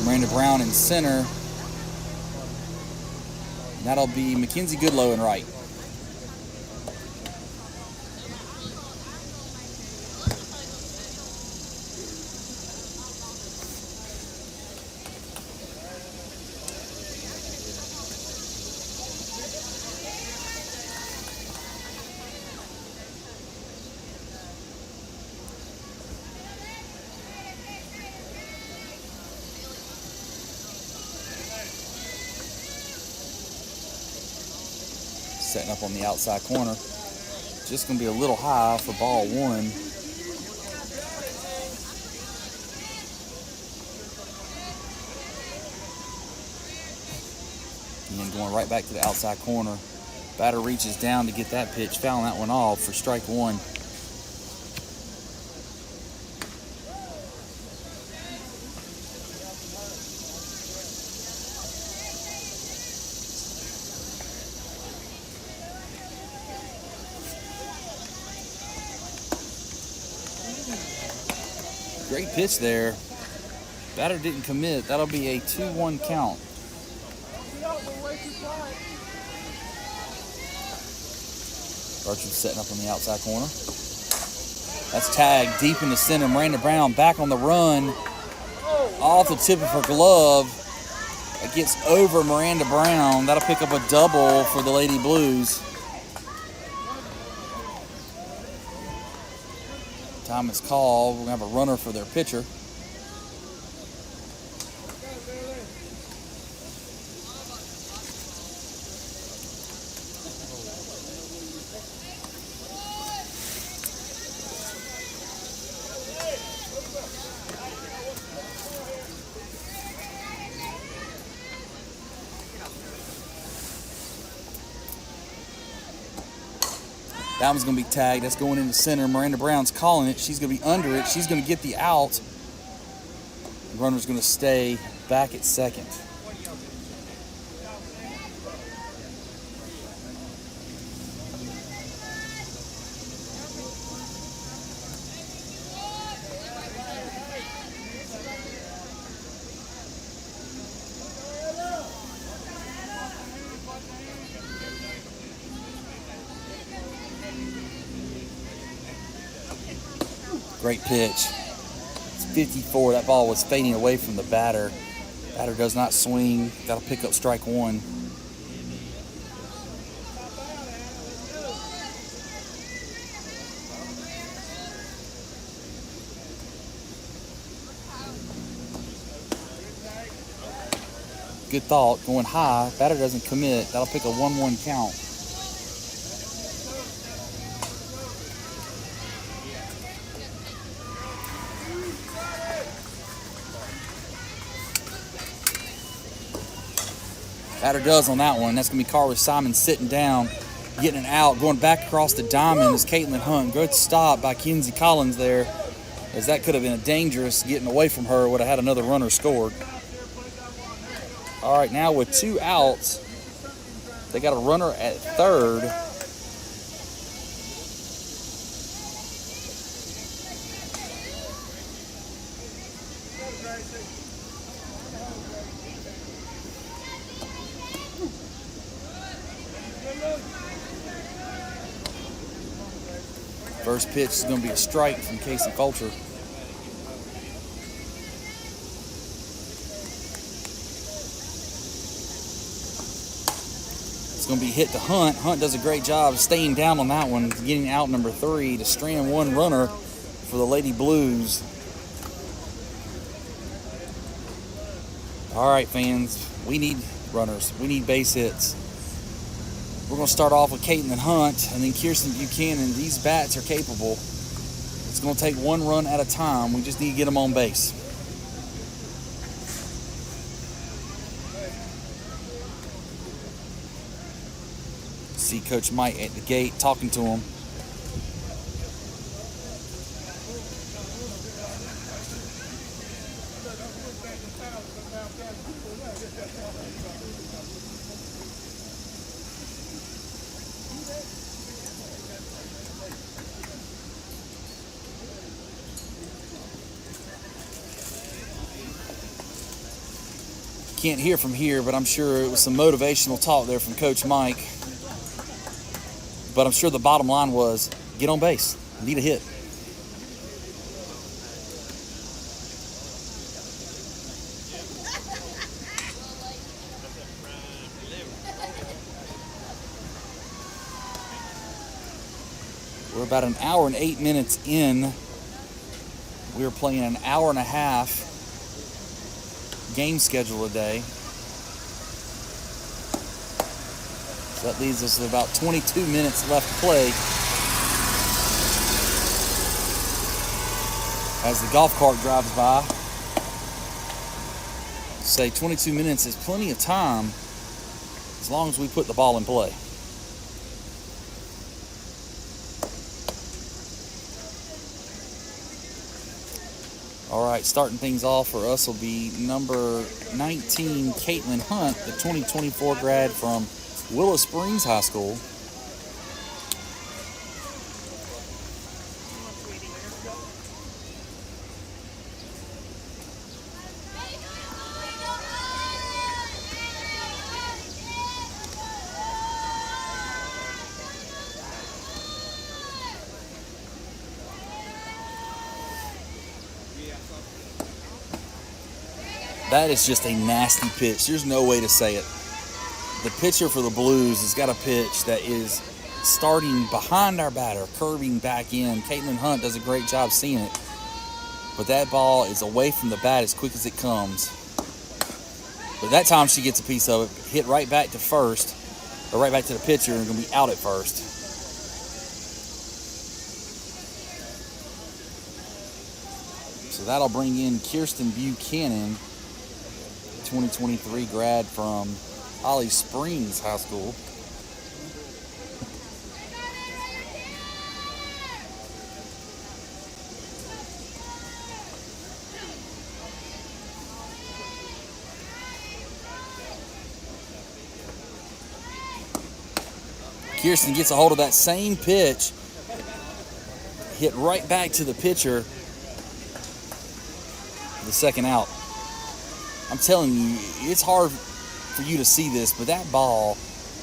Miranda Brown in center. And that'll be Mackenzie Goodlow in right. Setting up on the outside corner. Just going to be a little high for ball one. And then going right back to the outside corner. Batter reaches down to get that pitch, fouling that one off for strike one. Great pitch there. Batter didn't commit. That'll be a 2-1 count. Bertram setting up on the outside corner. That's tagged deep in the center. Miranda Brown back on the run. Off the tip of her glove. It gets over Miranda Brown. That'll pick up a double for the Lady Blues. Time is called. We're going to have a runner for their pitcher. That one's going to be tagged. That's going into center. Miranda Brown's calling it. She's going to be under it. She's going to get the out. The runner's going to stay back at second. Great pitch. It's 54. That ball was fading away from the batter. Batter does not swing. That'll pick up strike one. Good thought. Going high. Batter doesn't commit. That'll pick a 1-1 count. Batter does on that one. That's going to be Carly Simon sitting down, getting it out, going back across the diamond is Caitlin Hunt. Good stop by Kenzie Collins there, as that could have been a dangerous getting away from her. Would have had another runner scored. All right, now with 2 outs, they got a runner at third. First pitch is going to be a strike from Casey Fulcher. It's going to be hit to Hunt. Hunt does a great job staying down on that one, getting out number 3 to strand one runner for the Lady Blues. All right, fans, we need runners. We need base hits. We're going to start off with Caitlin Hunt and then Kirsten Buchanan. These bats are capable. It's going to take one run at a time. We just need to get them on base. See Coach Mike at the gate talking to him. Can't hear from here, but I'm sure it was some motivational talk there from Coach Mike. But I'm sure the bottom line was, get on base, need a hit. We're about an hour and 8 minutes in. We were playing an hour and a half game schedule today. So that leaves us with about 22 minutes left to play. As the golf cart drives by, say 22 minutes is plenty of time as long as we put the ball in play. All right, starting things off for us will be number 19, Caitlin Hunt, the 2024 grad from Willow Springs High School. That is just a nasty pitch. There's no way to say it. The pitcher for the Blues has got a pitch that is starting behind our batter, curving back in. Caitlin Hunt does a great job seeing it. But that ball is away from the bat as quick as it comes. But that time she gets a piece of it, hit right back to first, or right back to the pitcher, and going to be out at first. So that'll bring in Kirsten Buchanan, 2023 grad from Holly Springs High School. Kirsten gets a hold of that same pitch, hit right back to the pitcher, the second out. I'm telling you, it's hard for you to see this, but that ball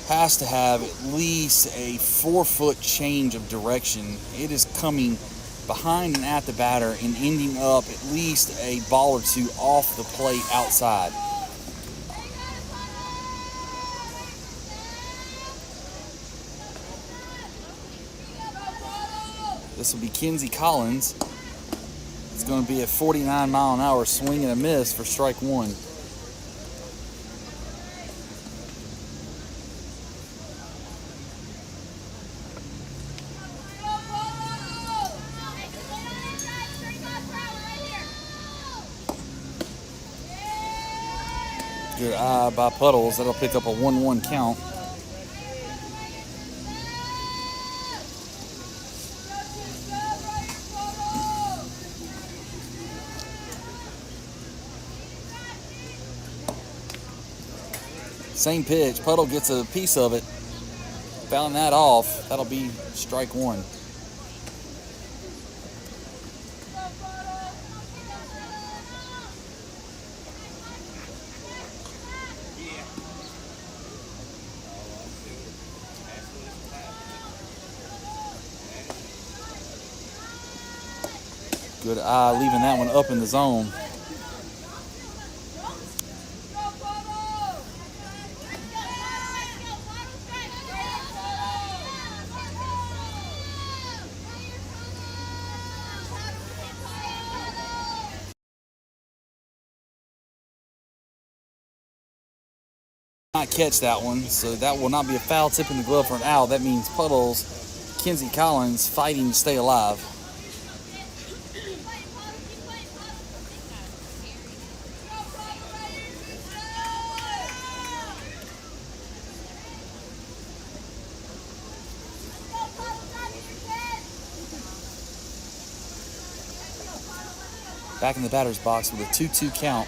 has to have at least a 4-foot change of direction. It is coming behind and at the batter and ending up at least a ball or two off the plate outside. This will be Kenzie Collins. It's going to be a 49-mile-an-hour swing and a miss for strike one. Good eye by Puddles. That'll pick up a 1-1 count. Same pitch. Puddle gets a piece of it. Fouling that off. That'll be strike one. Good eye, leaving that one up in the zone. Not catch that one, so that will not be a foul tip in the glove for an out. That means Puddles, Kenzie Collins fighting to stay alive. Back in the batter's box with a 2-2 count.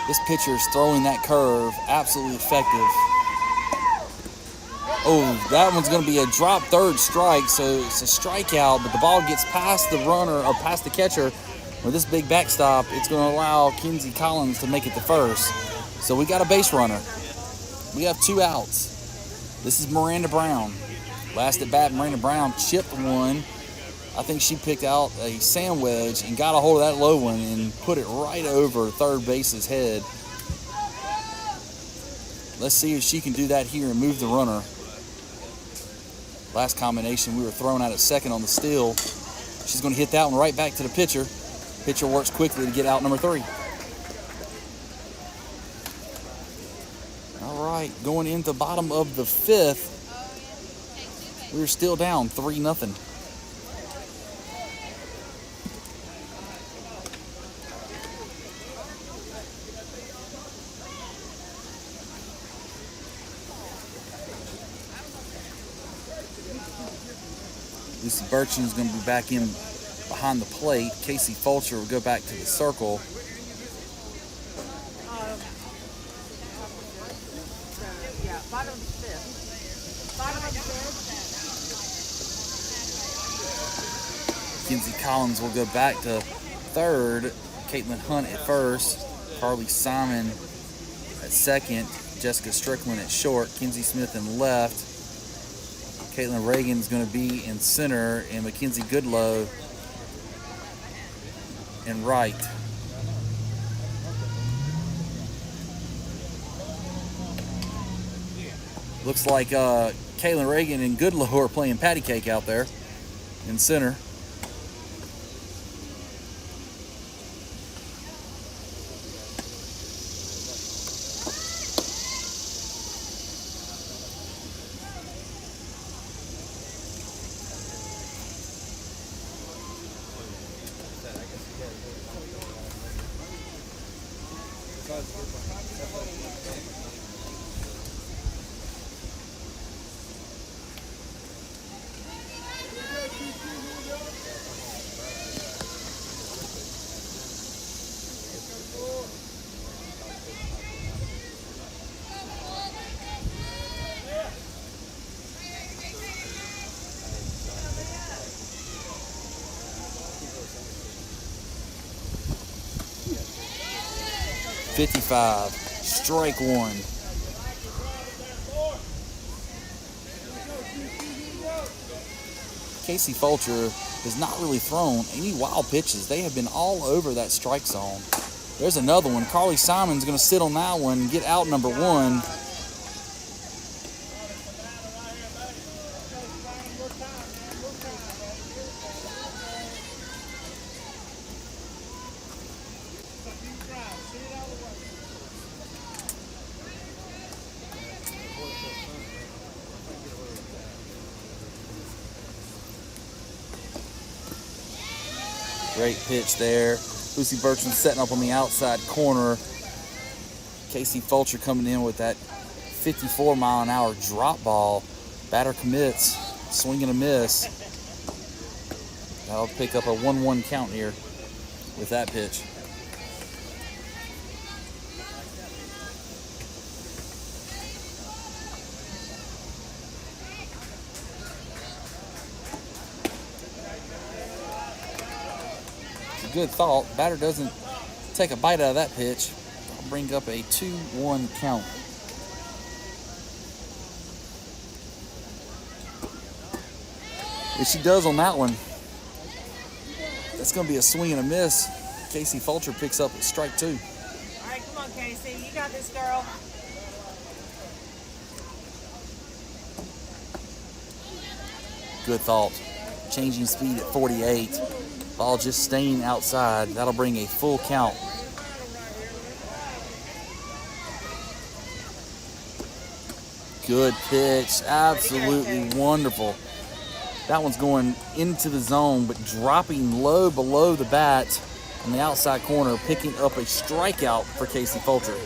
This pitcher is throwing that curve absolutely effective. Oh, that one's going to be a drop third strike, so it's a strikeout, but the ball gets past the runner or past the catcher. With this big backstop, it's going to allow Kenzie Collins to make it to first. So we got a base runner. We have 2 outs. This is Miranda Brown. Last at bat, Miranda Brown chipped one. I think she picked out a sand wedge and got a hold of that low one and put it right over third base's head. Let's see if she can do that here and move the runner. Last combination, we were thrown out at second on the steal. She's going to hit that one right back to the pitcher. Pitcher works quickly to get out number 3. All right, going into the bottom of the 5th, we're still down 3-0. Lucy Bertram is going to be back in behind the plate. Casey Fulcher will go back to the circle. Yeah, bottom of the 5th. Bottom of the 5th. Kenzie Collins will go back to third. Caitlin Hunt at first. Carly Simon at second. Jessica Strickland at short. Kenzie Smith in left. Caitlin Reagan is going to be in center, and Mackenzie Goodlow in right. Looks like Caitlin Reagan and Goodlow are playing patty cake out there in center. .55, strike 1. Casey Fulcher has not really thrown any wild pitches. They have been all over that strike zone. There's another one. Carly Simon's going to sit on that one and get out number 1. Great pitch there. Lucy Bertram setting up on the outside corner. Casey Fulcher coming in with that 54-mile-an-hour drop ball. Batter commits, swing and a miss. That'll pick up a 1-1 count here with that pitch. Good thought. Batter doesn't take a bite out of that pitch. I'll bring up a 2-1 count. If she does on that one, that's going to be a swing and a miss. Casey Fulcher picks up at strike 2. All right, come on, Casey. You got this, girl. Good thought. Changing speed at 48. Ball just staying outside. That'll bring a full count. Good pitch. Absolutely wonderful. That one's going into the zone, but dropping low below the bat on the outside corner, picking up a strikeout for Casey Fulcher.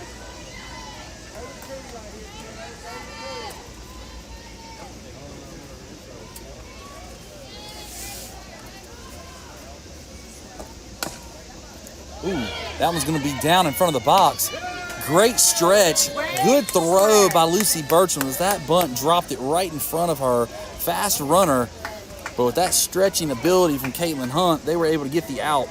Ooh, That one's going to be down in front of the box. Great stretch. Good throw by Lucy Bertram as that bunt dropped it right in front of her. Fast runner. But with that stretching ability from Caitlin Hunt, they were able to get the out.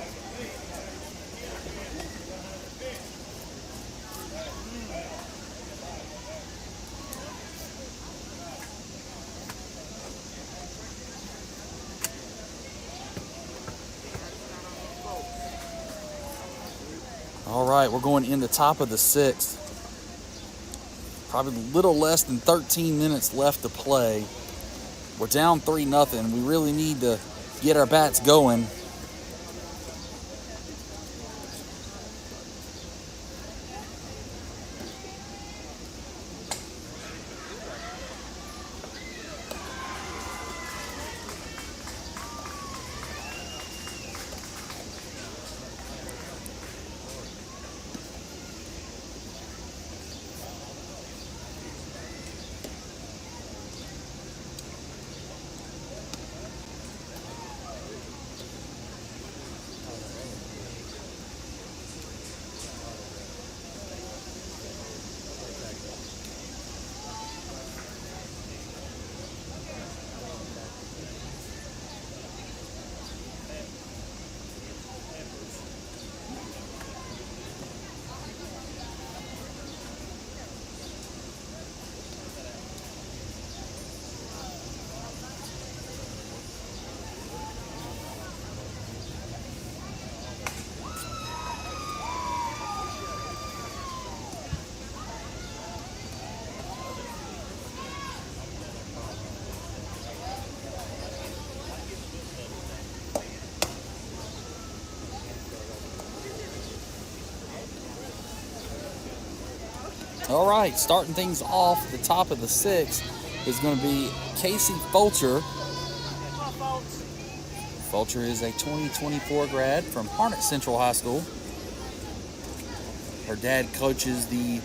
All right, we're going in the top of the 6th. Probably a little less than 13 minutes left to play. We're down 3-0. We really need to get our bats going. All right, starting things off at the top of the 6th is going to be Casey Fulcher. Fulcher is a 2024 grad from Harnett Central High School. Her dad coaches the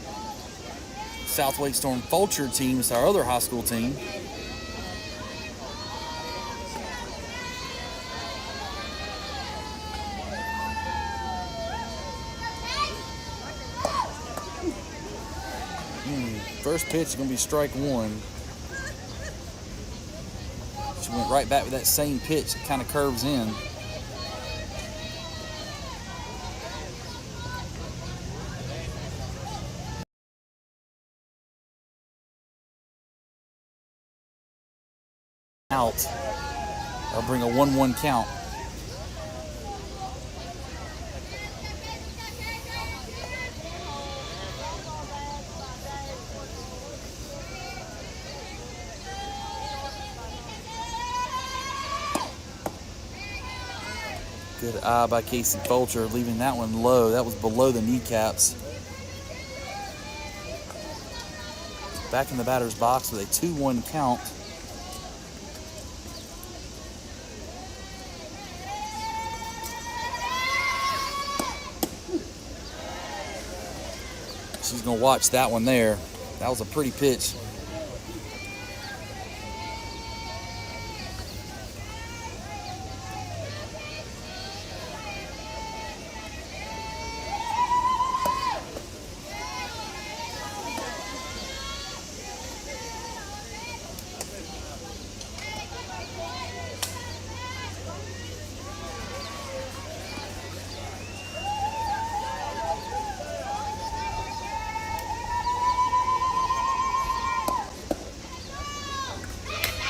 South Wake Storm Fulcher team. It's our other high school team. First pitch is going to be strike 1. She went right back with that same pitch. It kind of curves in. Out. I'll bring a 1-1 count. Good eye by Casey Fulcher, leaving that one low. That was below the kneecaps. Back in the batter's box with a 2-1 count. She's going to watch that one there. That was a pretty pitch.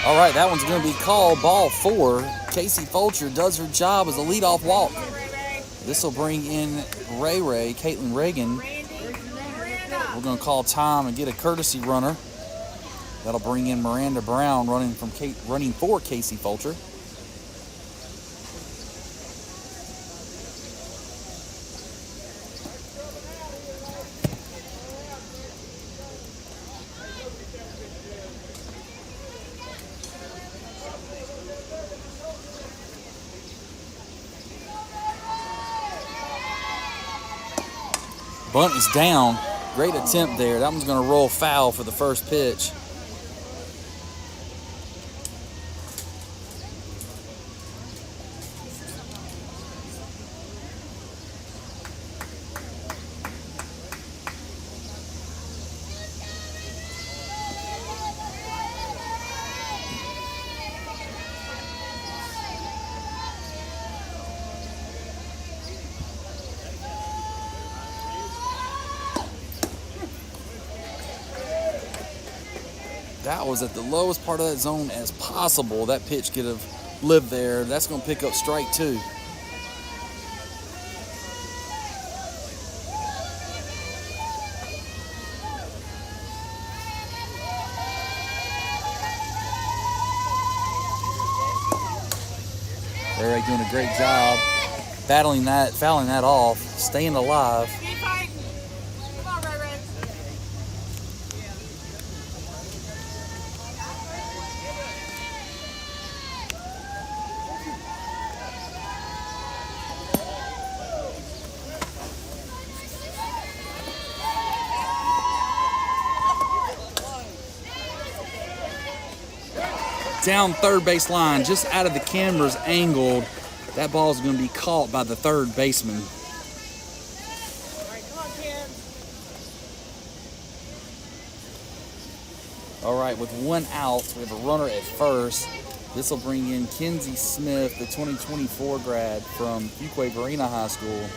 All right, that one's going to be called ball 4. Casey Fulcher does her job as a leadoff walk. This will bring in Caitlin Reagan. We're going to call time and get a courtesy runner. That'll bring in Miranda Brown running for Casey Fulcher. Bunt is down. Great attempt there. That one's going to roll foul for the first pitch. That was at the lowest part of that zone as possible. That pitch could have lived there. That's going to pick up strike 2. They're doing a great job fouling that off, staying alive. Keep fighting. Come on, Ray Ray. Down third base line, just out of the cameras angled. That ball is going to be caught by the third baseman. All right, come on, kids. All right, with 1 out, we have a runner at first. This will bring in Kenzie Smith, the 2024 grad from Fuquay Varina High School.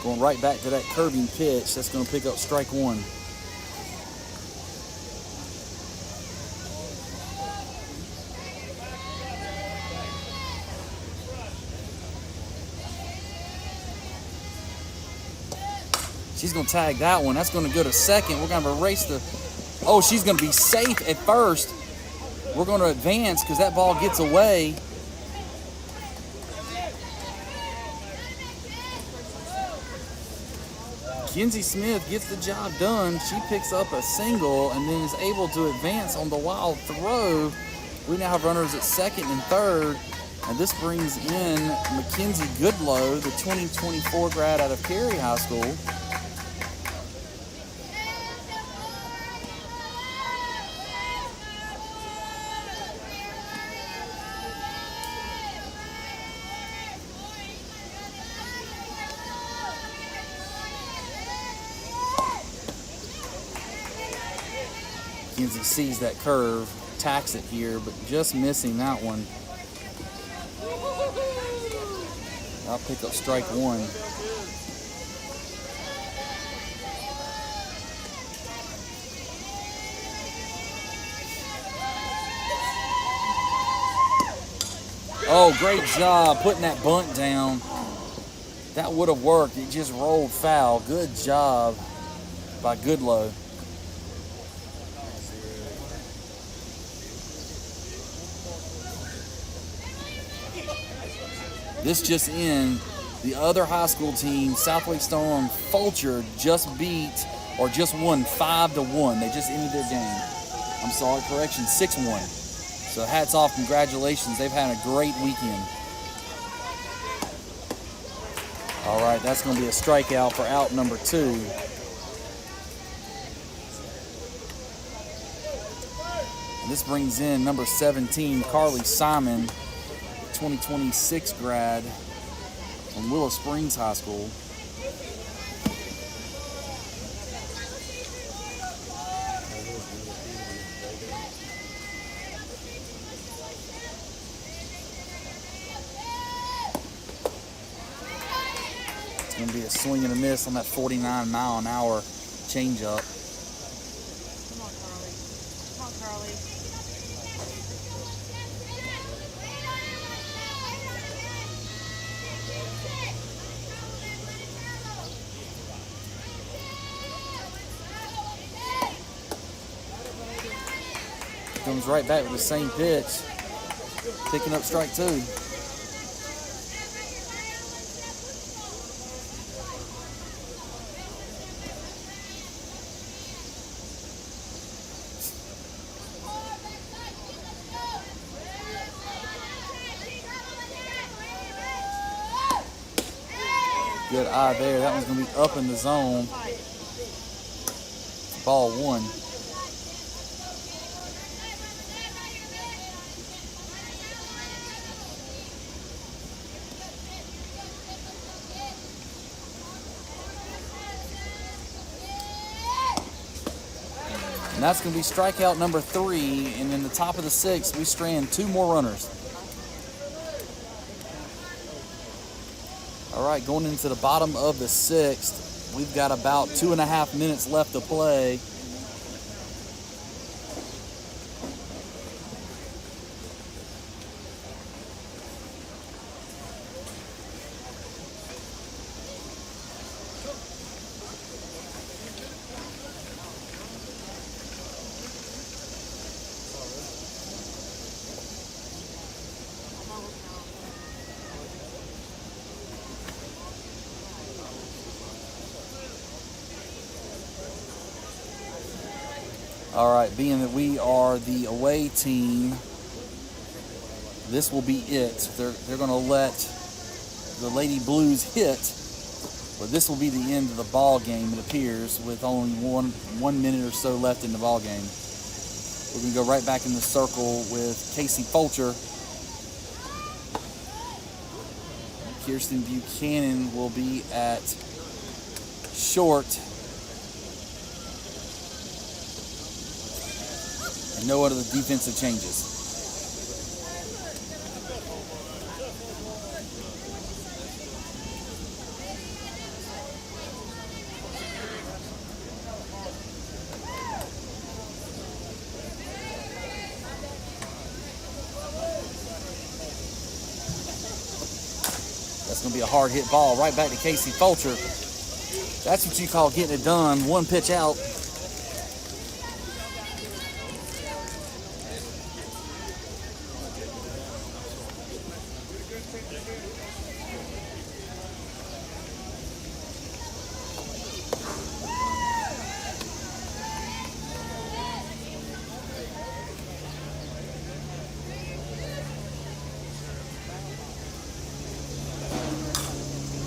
Going right back to that curving pitch. That's going to pick up strike 1. She's going to tag that one. That's going to go to second. We're going to erase the... Oh, she's going to be safe at first. We're going to advance because that ball gets away. Kenzie Smith gets the job done. She picks up a single and then is able to advance on the wild throw. We now have runners at second and third. And this brings in Mackenzie Goodlow, the 2024 grad out of Cary High School. Kenzie sees that curve, tacks it here, but just missing that one. I'll pick up strike 1. Oh, great job putting that bunt down. That would have worked. It just rolled foul. Good job by Goodlow. This just in, the other high school team, Southway Storm Fulcher, just beat or just won 5-1. They just ended their game. I'm sorry, correction, 6-1. So hats off, congratulations. They've had a great weekend. All right, that's going to be a strikeout for out number 2. And this brings in number 17, Carly Simon, 2026 grad from Willow Springs High School. It's going to be a swing and a miss on that 49-mile-an-hour changeup. Come on, Carly. Come on, Carly. Comes right back with the same pitch, picking up strike 2. Good eye there. That one's going to be up in the zone. Ball 1. And that's going to be strikeout number 3. And in the top of the 6th, we strand 2 more runners. All right, going into the bottom of the 6th. We've got about 2.5 minutes left to play. All right, being that we are the away team, this will be it. They're going to let the Lady Blues hit, but this will be the end of the ball game, it appears, with only one minute or so left in the ball game. We're going to go right back in the circle with Casey Fulcher. Kirsten Buchanan will be at short. No other defensive changes. That's going to be a hard hit ball right back to Casey Fulcher. That's what you call getting it done. One pitch out.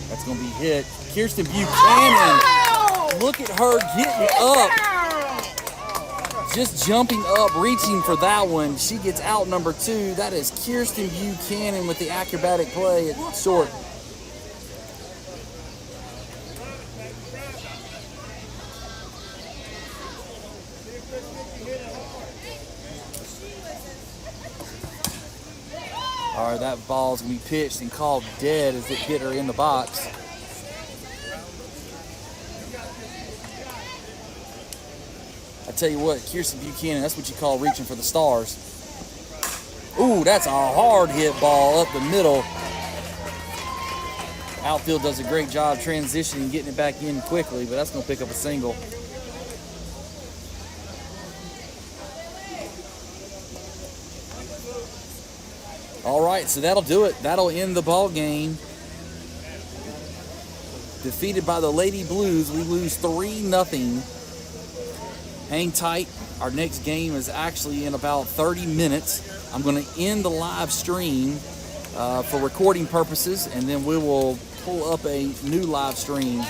That's going to be hit. Kirsten Buchanan. Look at her getting up. Just jumping up, reaching for that one. She gets out number 2. That is Kirsten Buchanan with the acrobatic play at short. All right, that ball's going to be pitched and called dead as it hit her in the box. I tell you what, Kirsten Buchanan, that's what you call reaching for the stars. Ooh, that's a hard hit ball up the middle. Outfield does a great job transitioning, getting it back in quickly, but that's going to pick up a single. All right, so that'll do it. That'll end the ball game. Defeated by the Lady Blues, we lose 3-0. Hang tight. Our next game is actually in about 30 minutes. I'm going to end the live stream for recording purposes, and then we will pull up a new live stream